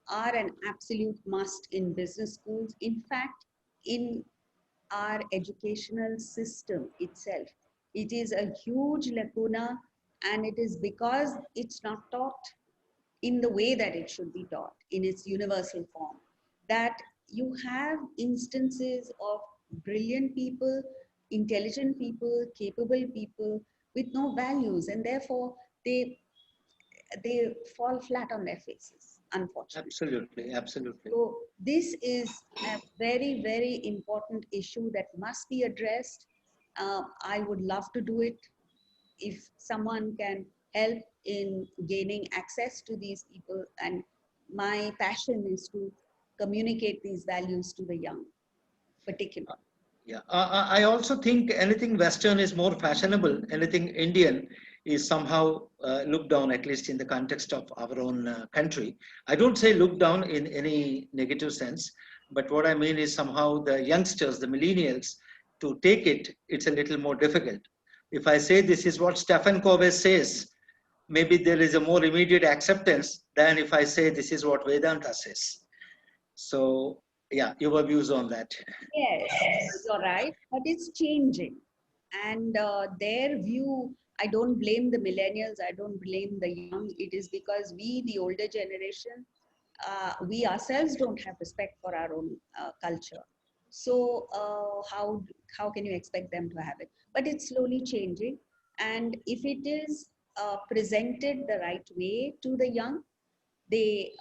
are an absolute must in business schools. In fact, in our educational system itself, it is a huge lacuna, and it is because it's not taught in the way that it should be taught in its universal form, that you have instances of brilliant people, intelligent people, capable people with no values, and therefore they fall flat on their faces. unfortunately. Absolutely, absolutely. So this is a very, very important issue that must be addressed. I would love to do it if someone can help in gaining access to these people. And my passion is to communicate these values to the young, particularly. Yeah, I also think anything Western is more fashionable. Anything Indian is somehow looked down, at least in the context of our own country. I don't say looked down in any negative sense, but what I mean is somehow the youngsters, the millennials, to take it, it's a little more difficult. If I say this is what Stephen Covey says, maybe there is a more immediate acceptance than if I say this is what Vedanta says. So, yeah, your views on that. Yes, you're right, but it's changing. And their view, I don't blame the millennials, I don't blame the young. It is because we, the older generation, we ourselves don't have respect for our own culture. So how can you expect them to have it? But it's slowly changing. And if it is presented the right way to the young, they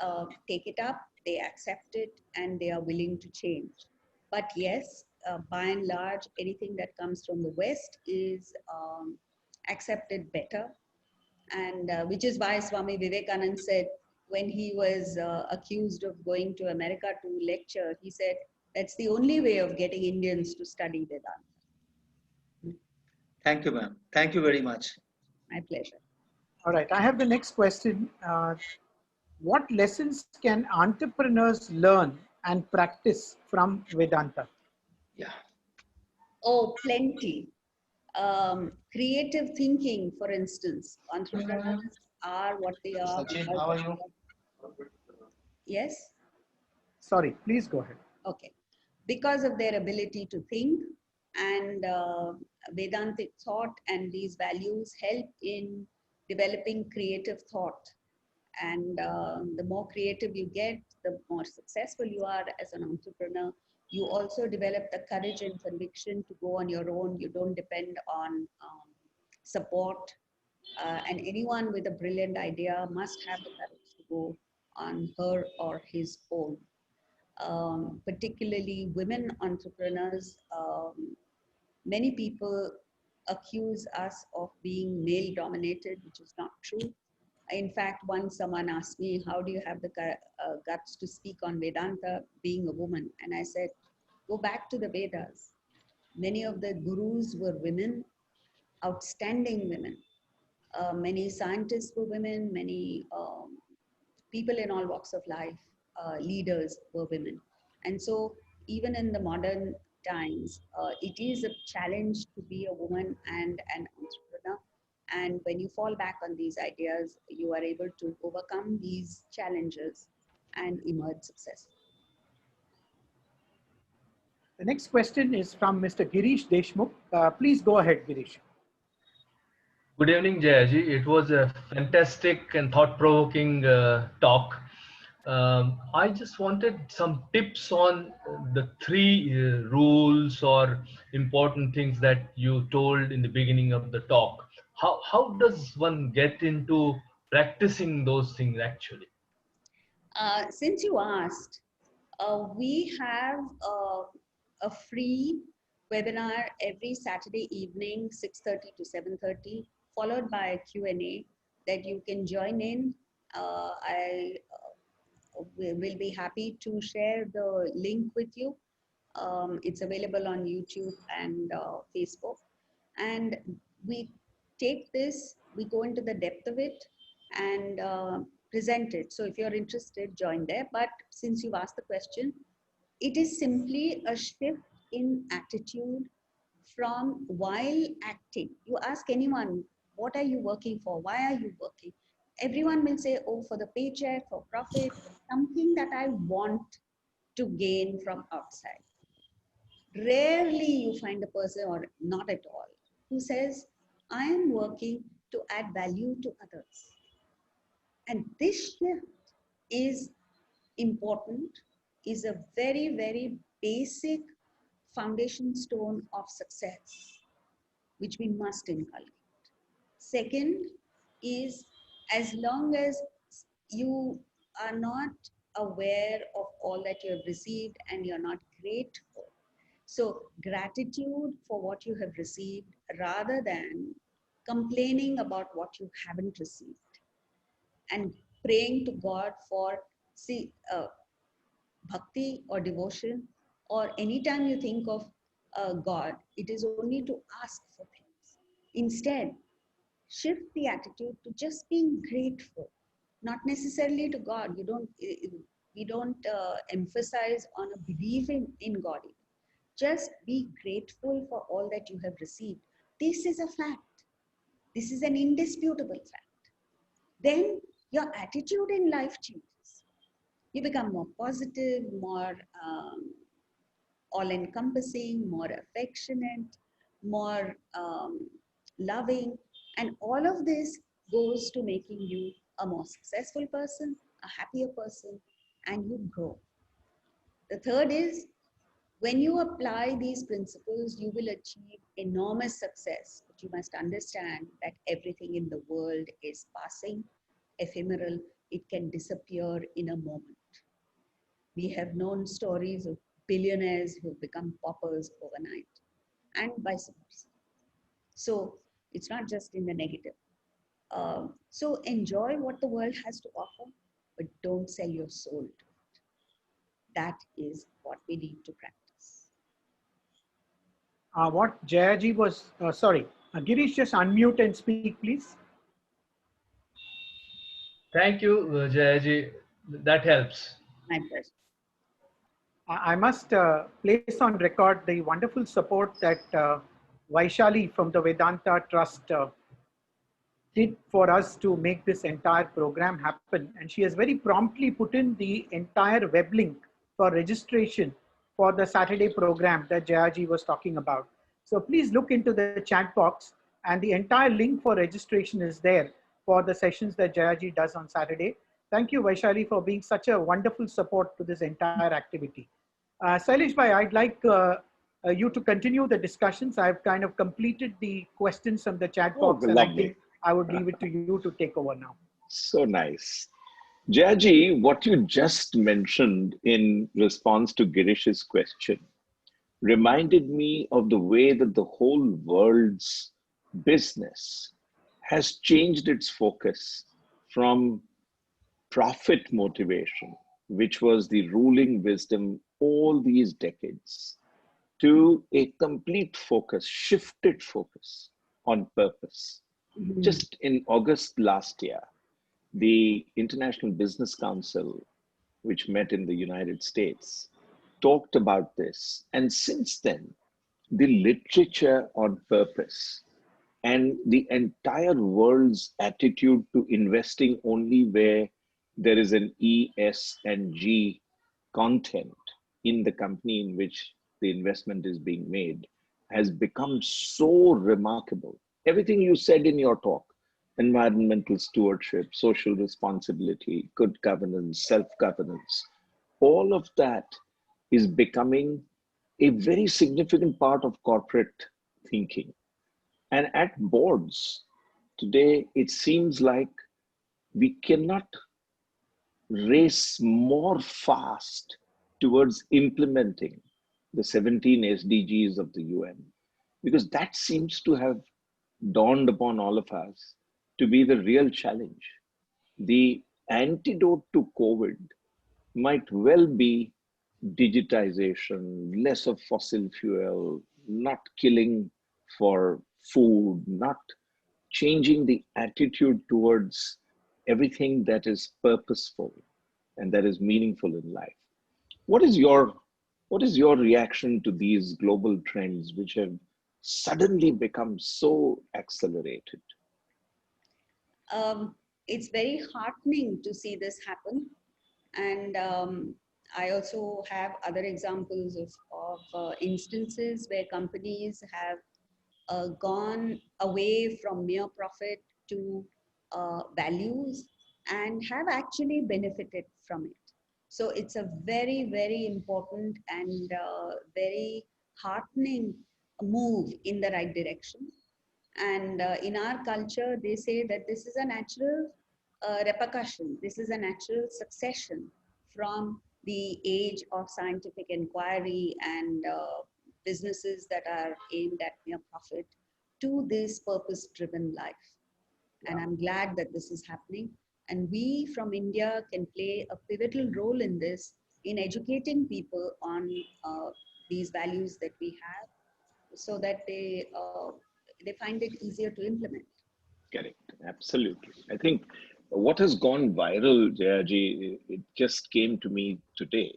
take it up, they accept it, and they are willing to change. But yes, by and large, anything that comes from the West is accepted better. And which is why Swami Vivekananda said, when he was accused of going to America to lecture, he said, that's the only way of getting Indians to study Vedanta. Thank you, ma'am. Thank you very much. My pleasure. All right, I have the next question. What lessons can entrepreneurs learn and practice from Vedanta? Yeah. Oh, plenty. Creative thinking, for instance. Entrepreneurs are what they are Sachin, because how are of you? yes, Sorry, please go ahead. okay, because of their ability to think, and Vedantic thought and these values help in developing creative thought. And the more creative you get, the more successful you are as an entrepreneur. You also develop the courage and conviction to go on your own. You don't depend on support. And anyone with a brilliant idea must have the courage to go on her or his own. Particularly women entrepreneurs, many people accuse us of being male dominated, which is not true. In fact, once someone asked me, how do you have the guts to speak on Vedanta being a woman? And I said, go back to the Vedas. Many of the gurus were women, outstanding women. Many scientists were women, many people in all walks of life, leaders were women. And so even in the modern times, it is a challenge to be a woman and an entrepreneur. And when you fall back on these ideas, you are able to overcome these challenges and emerge successful. The next question is from Mr. Girish Deshmukh. Please go ahead, Girish. Good evening, Jayaji. It was a fantastic and thought-provoking talk. I just wanted some tips on the three rules or important things that you told in the beginning of the talk. How does one get into practicing those things actually? Since you asked, we have a free webinar every Saturday evening, 6:30 to 7:30, followed by a Q&A that you can join in. I will be happy to share the link with you. It's available on YouTube and Facebook. And we take this, we go into the depth of it and present it. So if you're interested, join there. But since you've asked the question, it is simply a shift in attitude from while acting. You ask anyone, what are you working for? Why are you working? Everyone will say, oh, for the paycheck, for profit, something that I want to gain from outside. Rarely you find a person, or not at all, who says, I am working to add value to others. And this shift is important, is a very, very basic foundation stone of success, which we must inculcate. Second is, as long as you are not aware of all that you have received and you're not grateful. So, gratitude for what you have received rather than complaining about what you haven't received, and praying to God for, see, bhakti or devotion, or anytime you think of God, it is only to ask for things. Instead, shift the attitude to just being grateful, not necessarily to God. We don't emphasize on a belief in God. Just be grateful for all that you have received. This is a fact. This is an indisputable fact. Then your attitude in life changes. You become more positive, more all encompassing, more affectionate, more loving. And all of this goes to making you a more successful person, a happier person, and you grow. The third is, when you apply these principles, you will achieve enormous success. But you must understand that everything in the world is passing, ephemeral, it can disappear in a moment. We have known stories of billionaires who become paupers overnight, and vice versa. So it's not just in the negative. So enjoy what the world has to offer, but don't sell your soul to it. That is what we need to practice. What Jayaji was, sorry, Girish, just unmute and speak, please. Thank you, Jayaji. That helps. My pleasure. I must place on record the wonderful support that Vaishali from the Vedanta Trust did for us to make this entire program happen. And she has very promptly put in the entire web link for registration for the Saturday program that Jayaji was talking about. So please look into the chat box, and the entire link for registration is there for the sessions that Jayaji does on Saturday. Thank you, Vaishali, for being such a wonderful support to this entire activity. Sailesh Bhai, I'd like you to continue the discussions. I've kind of completed the questions from the chat Oh, box, and I lovely. think I would leave it to you to take over now. So nice. Jayaji, what you just mentioned in response to Girish's question reminded me of the way that the whole world's business has changed its focus from profit motivation, which was the ruling wisdom all these decades, to a complete focus, shifted focus on purpose. Just in August last year, the International Business Council, which met in the United States, talked about this. And since then, the literature on purpose and the entire world's attitude to investing only where there is an E, S, and G content in the company in which the investment is being made has become so remarkable. Everything you said in your talk, environmental stewardship, social responsibility, good governance, self governance, all of that is becoming a very significant part of corporate thinking. And at boards today, it seems like we cannot race more fast towards implementing the 17 SDGs of the UN, because that seems to have dawned upon all of us to be the real challenge. The antidote to COVID might well be digitization, less of fossil fuel, not killing for food, not changing the attitude towards everything that is purposeful and that is meaningful in life. What is your reaction to these global trends which have suddenly become so accelerated? It's very heartening to see this happen. And I also have other examples of instances where companies have gone away from mere profit to values and have actually benefited from it. So it's a very, very important and very heartening move in the right direction. And in our culture, they say that this is a natural a repercussion. This is a natural succession from the age of scientific inquiry and businesses that are aimed at mere profit to this purpose-driven life. And I'm glad that this is happening. And we from India can play a pivotal role in this, in educating people on these values that we have, so that they find it easier to implement. Correct. Absolutely. I think what has gone viral, Jayaji, it just came to me today,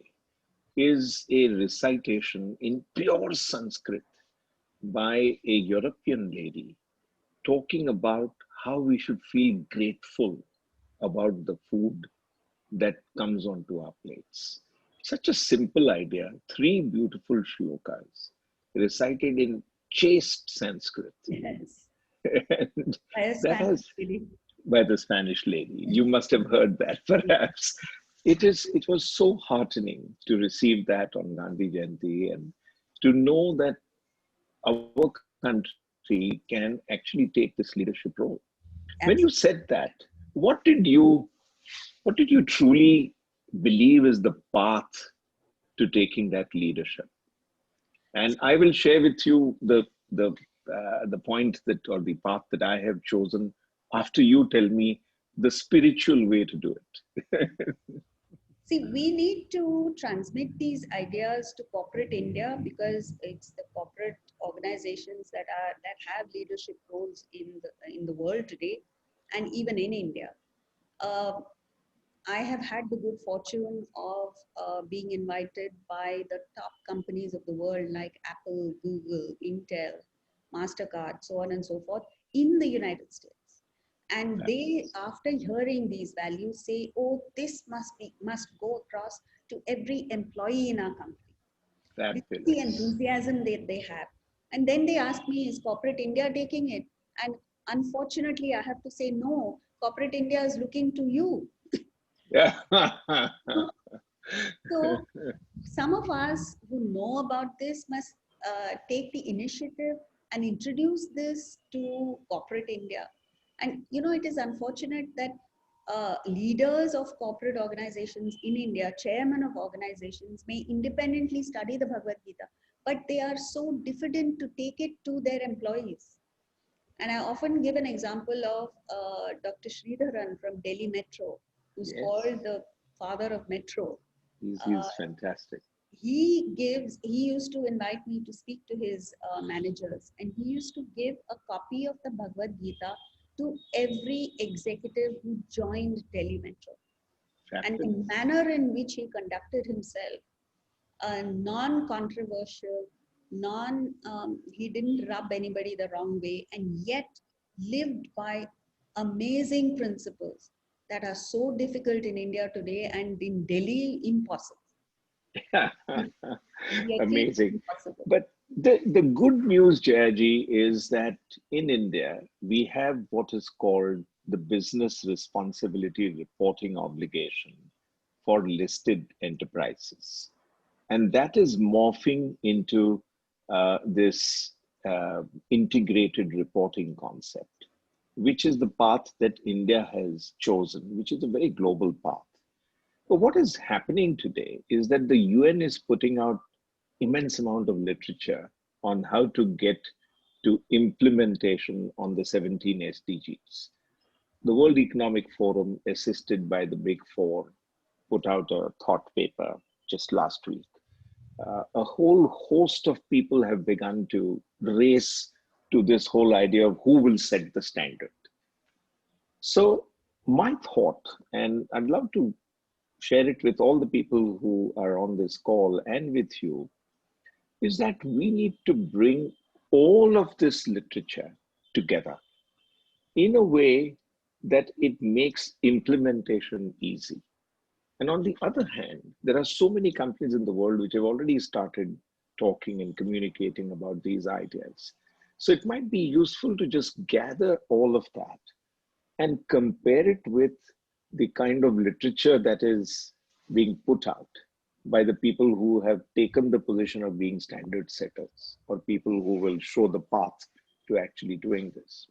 is a recitation in pure Sanskrit by a European lady talking about how we should feel grateful about the food that comes onto our plates. Such a simple idea, three beautiful shlokas recited in chaste Sanskrit. Yes. And By a that Spanish has, lady. by the Spanish lady. You must have heard that, perhaps. It was so heartening to receive that on Gandhi Jayanti and to know that our country can actually take this leadership role. When you Absolutely. said that, what did you what did you truly believe is the path to taking that leadership? And I will share with you the point that, or the path that I have chosen after you tell me the spiritual way to do it. See, we need to transmit these ideas to corporate India, because it's the corporate organizations that have leadership roles in the world today, and even in India. Uh, I have had the good fortune of being invited by the top companies of the world like Apple, Google, Intel, MasterCard, so on and so forth, in the United States. And they, after hearing these values, say, "Oh, this must go across to every employee in our company." This is the Fabulous. enthusiasm that they have. And then they ask me, "Is corporate India taking it?" And unfortunately, I have to say, no, corporate India is looking to you. Yeah. So some of us who know about this must take the initiative and introduce this to corporate India. And it is unfortunate that leaders of corporate organizations in India, chairmen of organizations, may independently study the Bhagavad Gita, but they are so diffident to take it to their employees. And I often give an example of Dr. Sridharan from Delhi Metro, who's Yes, called the father of Metro. Uh, he's fantastic. he used to invite me to speak to his managers, and he used to give a copy of the Bhagavad Gita to every executive who joined Delhi Metro. And the Fabulous. manner in which he conducted himself, non-controversial, he didn't rub anybody the wrong way, and yet lived by amazing principles that are so difficult in India today, and in Delhi impossible. Yet Amazing. impossible. But the good news, Jayaji, is that in India, we have what is called the business responsibility reporting obligation for listed enterprises. And that is morphing into this integrated reporting concept, which is the path that India has chosen, which is a very global path. But what is happening today is that the UN is putting out immense amount of literature on how to get to implementation on the 17 SDGs. The World Economic Forum, assisted by the Big Four, put out a thought paper just last week. A whole host of people have begun to race to this whole idea of who will set the standard. So my thought, and I'd love to share it with all the people who are on this call and with you, is that we need to bring all of this literature together in a way that it makes implementation easy. And on the other hand, there are so many companies in the world which have already started talking and communicating about these ideas. So it might be useful to just gather all of that and compare it with the kind of literature that is being put out by the people who have taken the position of being standard setters, or people who will show the path to actually doing this.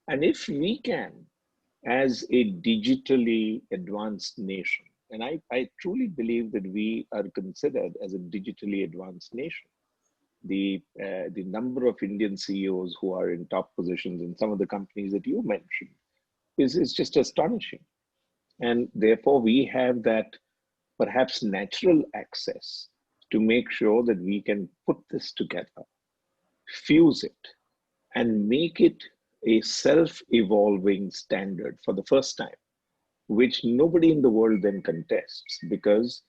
And if we can as a digitally advanced nation. And I truly believe that we are considered as a digitally advanced nation. The number of Indian CEOs who are in top positions in some of the companies that you mentioned is just astonishing. And therefore, we have that perhaps natural access to make sure that we can put this together, fuse it, and make it a self evolving standard for the first time, which nobody in the world then contests because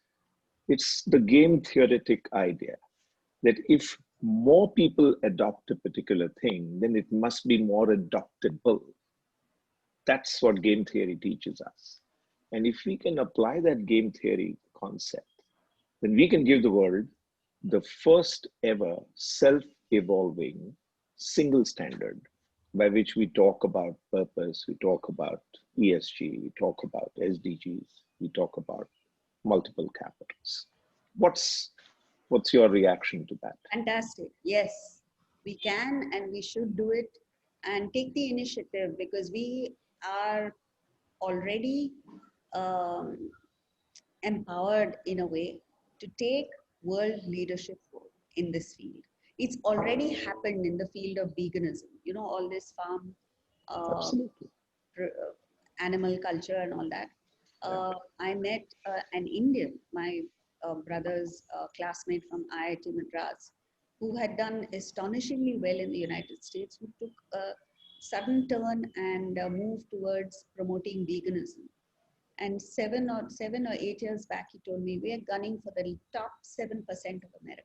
it's the game theoretic idea that if more people adopt a particular thing, then it must be more adoptable. That's what game theory teaches us. And if we can apply that game theory concept, then we can give the world the first ever self evolving single standard by which we talk about purpose, we talk about ESG, we talk about SDGs, we talk about multiple capitals. What's your reaction to that? Fantastic. Yes, we can and we should do it and take the initiative because we are already um, empowered in a way to take world leadership role in this field. It's already happened in the field of veganism. You know, all this farm uh, Absolutely. animal culture and all that. I met an Indian, my brother's classmate from IIT Madras, who had done astonishingly well in the United States, who took a sudden turn and moved towards promoting veganism. And 7 or 8 years back, he told me, we are gunning for the top 7% of America.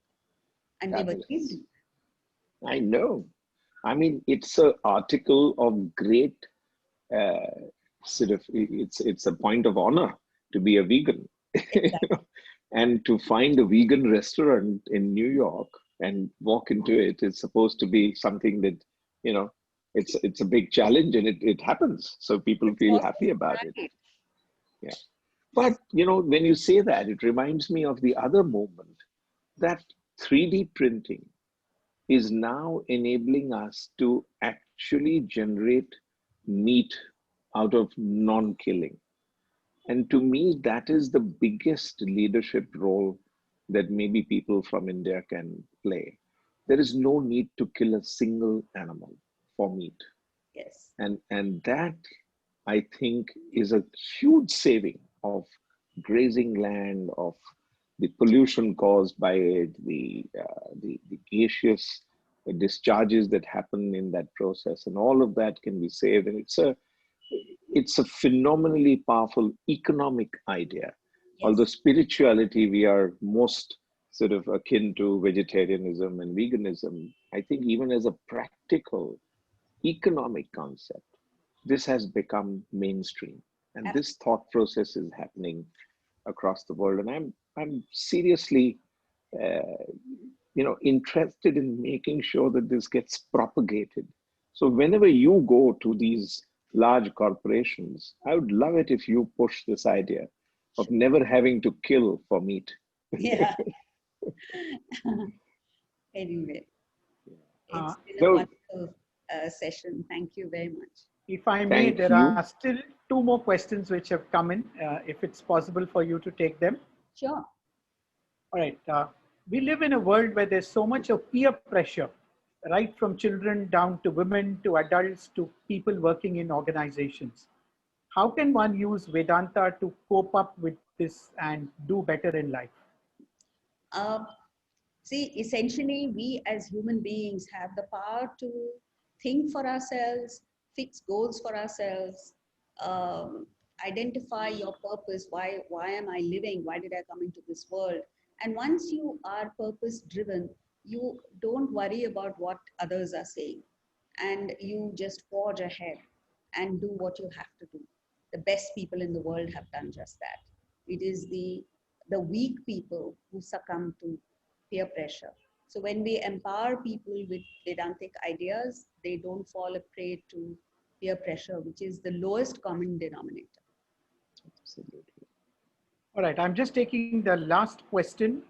And they've achieved Fabulous. it. I know. I mean, it's an article of great uh, it's a point of honor to be a vegan. Exactly. And to find a vegan restaurant in New York and walk into it is supposed to be something that, you know, it's a big challenge and it happens. So people It's feel happy possible, about it. right? Yeah. But, you know, when you say that, it reminds me of the other movement that 3D printing is now enabling us to actually generate meat out of non-killing. And to me, that is the biggest leadership role that maybe people from India can play. There is no need to kill a single animal for meat. Yes. And that, I think, is a huge saving of grazing land, of the pollution caused by it, the gaseous discharges that happen in that process, and all of that can be saved. And it's a phenomenally powerful economic idea. Although Yes. spirituality, we are most sort of akin to vegetarianism and veganism. I think even as a practical economic concept, this has become mainstream. And this thought process is happening across the world. And I'm seriously, uh, interested in making sure that this gets propagated. So whenever you go to these large corporations, I would love it if you push this idea of never having to kill for meat. Yeah. Anyway, Uh, it's been a So wonderful session. Thank you very much. if I may, thank there you. are still two more questions which have come in, if it's possible for you to take them. Sure. All right. We live in a world where there's so much of peer pressure, right from children down to women to adults to people working in organizations. How can one use Vedanta to cope up with this and do better in life? Uh, See, essentially, we as human beings have the power to think for ourselves, fix goals for ourselves, um, identify your purpose. Why am I living? Why did I come into this world? And once you are purpose driven, you don't worry about what others are saying, and you just forge ahead and do what you have to do. The best people in the world have done just that. It is the weak people who succumb to peer pressure. So when we empower people with Vedantic ideas, they don't fall a prey to peer pressure, which is the lowest common denominator. Absolutely. All right, I'm just taking the last question.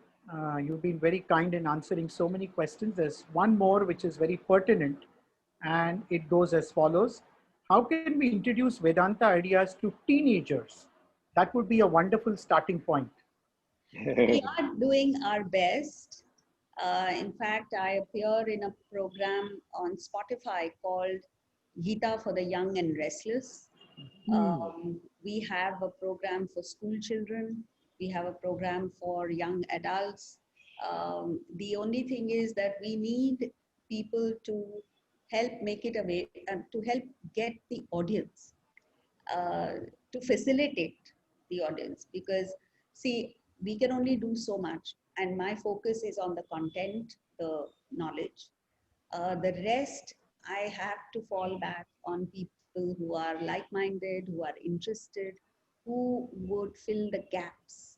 You've been very kind in answering so many questions. There's one more which is very pertinent, and it goes as follows. how can we introduce Vedanta ideas to teenagers? That would be a wonderful starting point. We are doing our best. In fact, I appear in a program on Spotify called Gita for the Young and Restless. We have a program for school children. We have a program for young adults. The only thing is that we need people to help make it away, to help get the audience, uh, to facilitate the audience. Because, see, we can only do so much. And my focus is on the content, the knowledge. The rest, I have to fall back on people who are like-minded, who are interested, who would fill the gaps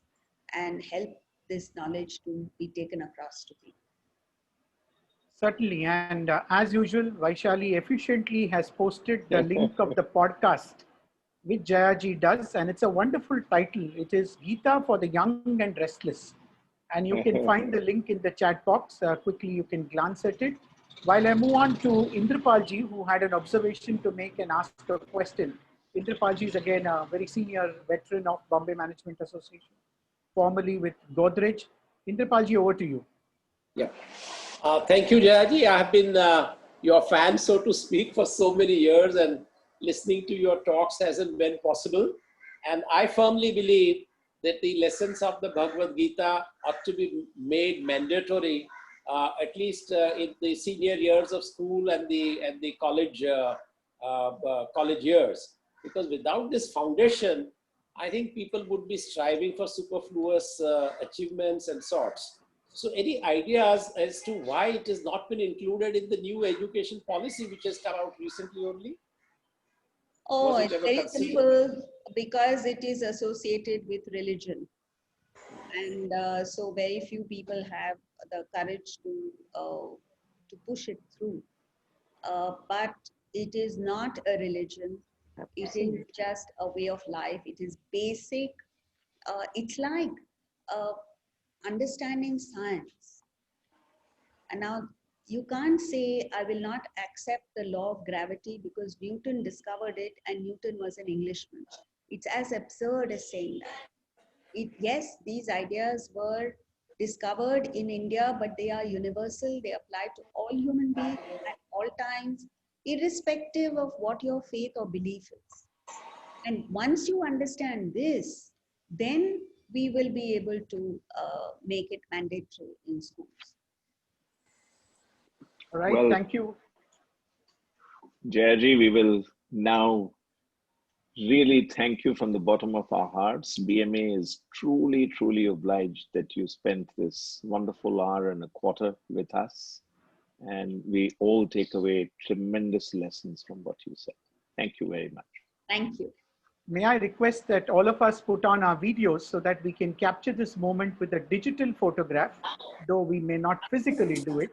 and help this knowledge to be taken across to people. Certainly, and as usual, Vaishali efficiently has posted the link of the podcast, which Jayaji does, and it's a wonderful title. It is Gita for the Young and Restless. And you can find the link in the chat box. Quickly, you can glance at it. While I move on to Indrapalji, who had an observation to make and ask a question. Indrapalji is again a very senior veteran of Bombay Management Association, formerly with Godrej. Indrapalji, over to you. Yeah. Thank you, Jayaji. I have been your fan, so to speak, for so many years, and listening to your talks hasn't been possible. And I firmly believe that the lessons of the Bhagavad Gita ought to be made mandatory, at least in the senior years of school and the college college years. Because without this foundation, I think people would be striving for superfluous achievements and sorts. So any ideas as to why it has not been included in the new education policy which has come out recently only? Oh, Was it it's ever very considered? simple, because it is associated with religion. And so very few people have the courage to push it through. But it is not a religion. It is just a way of life. It is basic. It's like uh, understanding science. And now you can't say, I will not accept the law of gravity because Newton discovered it and Newton was an Englishman. It's as absurd as saying that. Yes, these ideas were discovered in India, but they are universal. They apply to all human beings at all times, irrespective of what your faith or belief is. And once you understand this, then we will be able to make it mandatory in schools. All right, Well, thank you. Jayaji, we will now really thank you from the bottom of our hearts. BMA is truly, truly obliged that you spent this wonderful hour and a quarter with us. And we all take away tremendous lessons from what you said. Thank you very much. Thank you. May I request that all of us put on our videos so that we can capture this moment with a digital photograph, though we may not physically do it,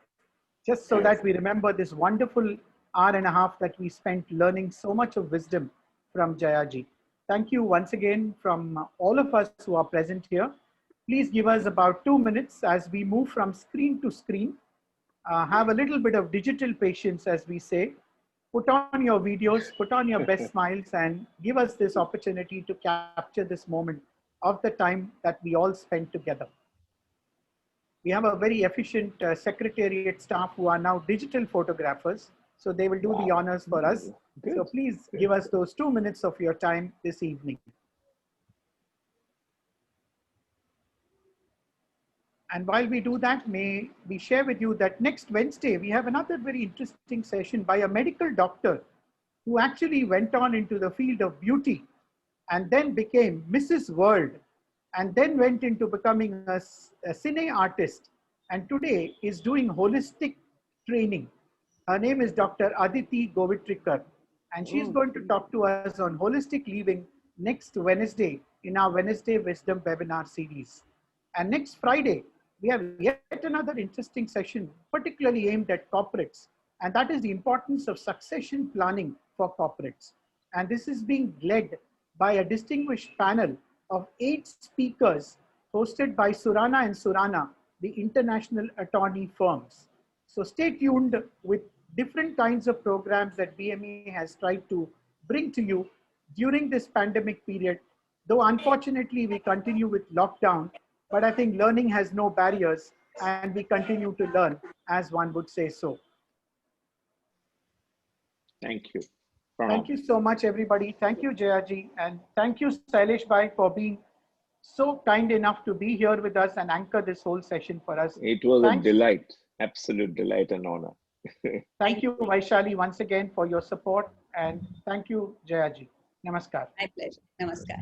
just so that we remember this wonderful hour and a half that we spent learning so much of wisdom from Jayaji. Thank you once again from all of us who are present here. Please give us about 2 minutes as we move from screen to screen. Have a little bit of digital patience, as we say. Put on your videos, put on your best smiles, and give us this opportunity to capture this moment of the time that we all spent together. We have a very efficient secretariat staff who are now digital photographers, so they will do the honors for us. Good. So please give us those 2 minutes of your time this evening. And while we do that, may we share with you that next Wednesday, we have another very interesting session by a medical doctor who actually went on into the field of beauty and then became Mrs. World, and then went into becoming a cine artist, and today is doing holistic training. Her name is Dr. Aditi Govitrikar, and she's going to talk to us on holistic living next Wednesday in our Wednesday Wisdom webinar series. And next Friday, we have yet another interesting session, particularly aimed at corporates, and that is the importance of succession planning for corporates. And this is being led by a distinguished panel of 8 speakers hosted by Surana and Surana, the international attorney firms. So stay tuned with different kinds of programs that BME has tried to bring to you during this pandemic period. Though unfortunately we continue with lockdown, but I think learning has no barriers and we continue to learn, as one would say so. Thank you. Thank Pranam. you so much, everybody. Thank you, Jayaji. And thank you, Sailesh Bhai, for being so kind enough to be here with us and anchor this whole session for us. It was a Thanks. delight, absolute delight and honor. Thank you, Vaishali, once again for your support. And thank you, Jayaji. Namaskar. My pleasure. Namaskar.